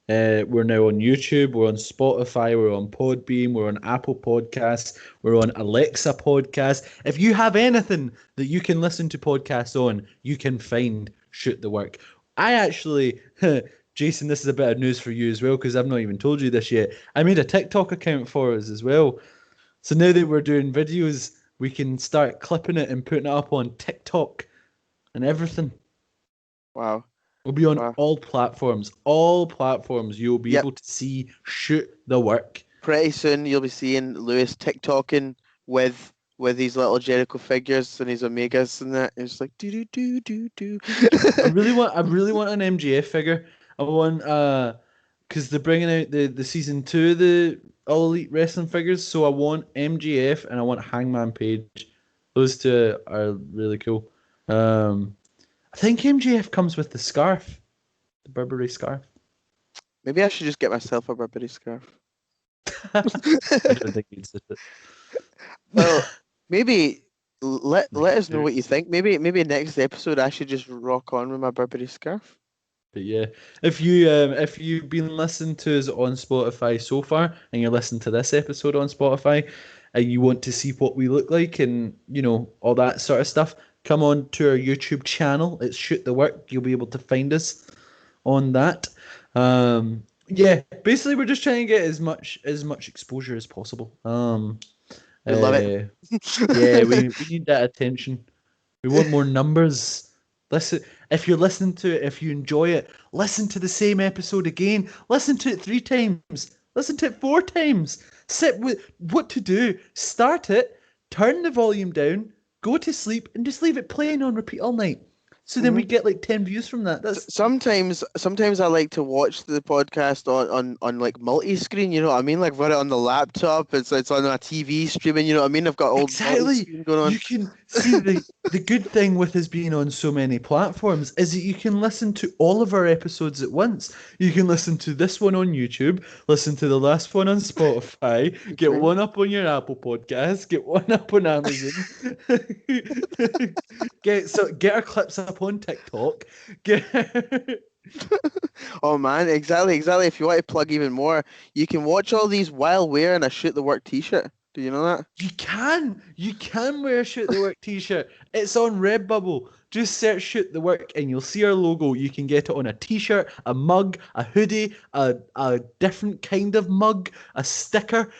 Speaker 1: We're now on YouTube. We're on Spotify. We're on Podbeam. We're on Apple Podcasts. We're on Alexa Podcasts. If you have anything that you can listen to podcasts on, you can find Shoot the Work. I actually, Jason, this is a bit of news for you as well because I've not even told you this yet. I made a TikTok account for us as well. So now that we're doing videos, we can start clipping it and putting it up on TikTok and everything.
Speaker 2: Wow.
Speaker 1: We'll be on
Speaker 2: Uh,
Speaker 1: all platforms. All platforms. You'll be
Speaker 2: yep.
Speaker 1: able to see Shoot the Work.
Speaker 2: Pretty soon you'll be seeing Lewis TikToking with these little Jericho figures and his Omegas and that. It's like do do do do do.
Speaker 1: I really want an MGF figure. I want because they're bringing out the season two of the All Elite Wrestling figures. So I want MGF and I want Hangman Page. Those two are really cool. Um, I think MGF comes with the scarf, the Burberry scarf.
Speaker 2: Maybe I should just get myself a Burberry scarf.
Speaker 1: I don't think he'd sit it.
Speaker 2: Well, maybe let us know
Speaker 1: Dude.
Speaker 2: what you think. Maybe next episode I should just rock on with my Burberry scarf.
Speaker 1: But yeah, if you've been listening to us on Spotify so far, and you're listening to this episode on Spotify, and you want to see what we look like, and all that sort of stuff, come on to our YouTube channel. It's Shoot the Work. You'll be able to find us on that. Yeah, basically we're just trying to get as much exposure as possible.
Speaker 2: We love it.
Speaker 1: Uh, yeah, we need that attention. We want more numbers. Listen, if you're listening to it, if you enjoy it, listen to the same episode again. Listen to it 3 times. Listen to it 4 times. Sit with what to do. Start it, turn the volume down, go to sleep, and just leave it playing on repeat all night. So then we
Speaker 2: Mhm.
Speaker 1: get like 10 views from that. That's
Speaker 2: Sometimes I like to watch the podcast on like multi-screen, you know what I mean? Like run it on the laptop, it's on a TV streaming, you know what I mean? I've got old
Speaker 1: exactly.
Speaker 2: multi-screen going
Speaker 1: You
Speaker 2: on.
Speaker 1: can see the good thing with us being on so many platforms is that you can listen to all of our episodes at once. You can listen to this one on YouTube, listen to the last one on Spotify, get
Speaker 2: True.
Speaker 1: one up on your Apple Podcast, get one up on Amazon. Get our clips up on TikTok. Get
Speaker 2: Oh man, exactly. If you want to plug even more, you can watch all these while wearing a Shoot the Work t-shirt. Do you know that?
Speaker 1: You can wear a Shoot the Work t-shirt. It's on Redbubble. Just search Shoot the Work and you'll see our logo. You can get it on a t-shirt, a mug, a hoodie, a different kind of mug, a sticker.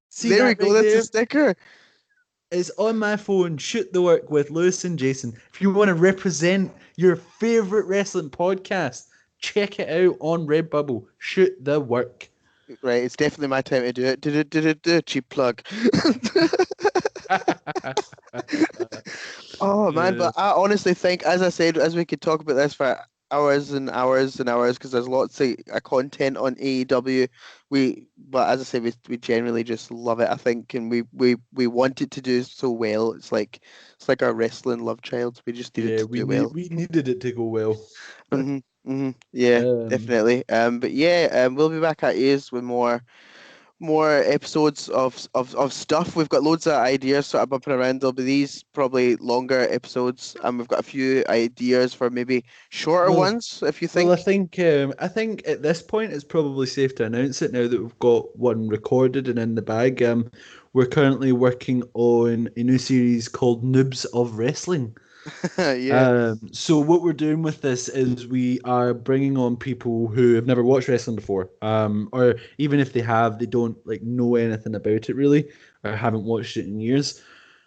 Speaker 1: See
Speaker 2: There we
Speaker 1: that
Speaker 2: go,
Speaker 1: right
Speaker 2: that's a
Speaker 1: there?
Speaker 2: sticker.
Speaker 1: It's on my phone. Shoot the Work with Lewis and Jason. If you want to represent your favorite wrestling podcast, check it out on Redbubble. Shoot the Work.
Speaker 2: Right, it's definitely my time to do it. Do cheap plug. Oh man,
Speaker 1: Uh,
Speaker 2: but I honestly think, as I said, as we could talk about this for hours and hours and hours, because there's lots of content on AEW. But as I say, we generally just love it. I think, and we want it to do so well. It's like our wrestling love child. We just need it
Speaker 1: yeah,
Speaker 2: to
Speaker 1: we
Speaker 2: do
Speaker 1: need
Speaker 2: well.
Speaker 1: we needed it to go well.
Speaker 2: Yeah,
Speaker 1: Um,
Speaker 2: definitely. But yeah, we'll be back at you with more episodes of stuff. We've got loads of ideas sort of bumping around. There'll be these probably longer episodes, and we've got a few ideas for maybe shorter
Speaker 1: well,
Speaker 2: ones if you
Speaker 1: well,
Speaker 2: think.
Speaker 1: I think at this point it's probably safe to announce it now that we've got one recorded and in the bag. We're currently working on a new series called Noobs of Wrestling.
Speaker 2: Yeah.
Speaker 1: So what we're doing with this is we are bringing on people who have never watched wrestling before, or even if they have, they don't like know anything about it really, or haven't watched it in years.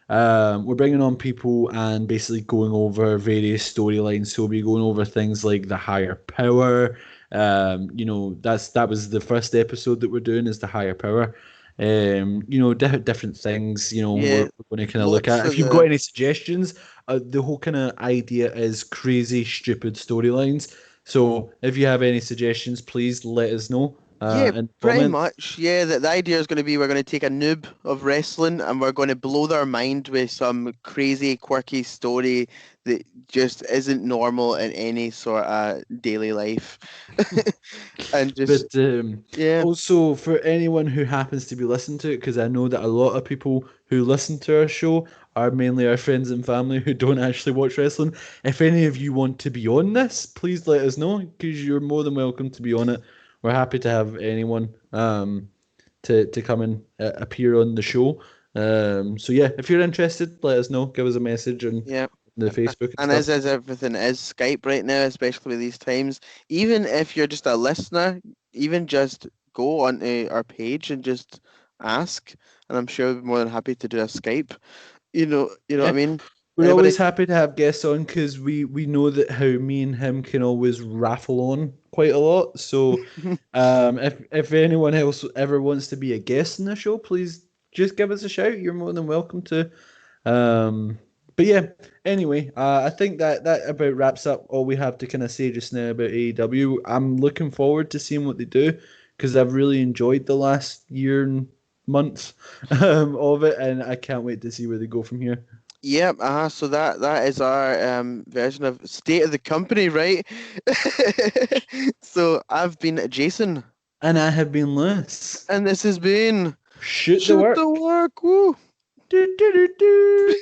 Speaker 1: We're bringing on people and basically going over various storylines. So we'll be going over things like the higher power. That was the first episode that we're doing is the higher power. Different things. We're
Speaker 2: Yeah.
Speaker 1: going to kind of look
Speaker 2: Lots
Speaker 1: at.
Speaker 2: of
Speaker 1: If you've got
Speaker 2: the
Speaker 1: any suggestions, the whole kind of idea is crazy, stupid storylines. So if you have any suggestions, please let us know
Speaker 2: Yeah,
Speaker 1: in the
Speaker 2: pretty
Speaker 1: comments.
Speaker 2: much. Yeah, the idea is going to be we're going to take a noob of wrestling and we're going to blow their mind with some crazy, quirky story that just isn't normal in any sort of daily life. And just,
Speaker 1: But
Speaker 2: yeah.
Speaker 1: also for anyone who happens to be listening to it, because I know that a lot of people who listen to our show are mainly our friends and family who don't actually watch wrestling. If any of you want to be on this, please let us know because you're more than welcome to be on it. We're happy to have anyone to come and appear on the show. So yeah, if you're interested, let us know. Give us a message on
Speaker 2: Yeah.
Speaker 1: the Facebook and
Speaker 2: And as
Speaker 1: stuff.
Speaker 2: is everything is Skype right now, especially with these times. Even if you're just a listener, even just go onto our page and just ask, and I'm sure we'll be more than happy to do a Skype. You know what I
Speaker 1: Yeah.
Speaker 2: mean?
Speaker 1: We're
Speaker 2: Anybody?
Speaker 1: always happy to have guests on because we know that how me and him can always raffle on quite a lot. So if anyone else ever wants to be a guest in the show, please just give us a shout. You're more than welcome to. But yeah, anyway, I think that about wraps up all we have to kind of say just now about AEW. I'm looking forward to seeing what they do because I've really enjoyed the last year and months of it, and I can't wait to see where they go from here.
Speaker 2: Yep, so that is our version of state of the company, right? So I've been Jason,
Speaker 1: And I have been Lewis.
Speaker 2: and this has been
Speaker 1: Shoot the
Speaker 2: Shoot the
Speaker 1: work.
Speaker 2: Work. Woo!
Speaker 1: Do, do, do, do.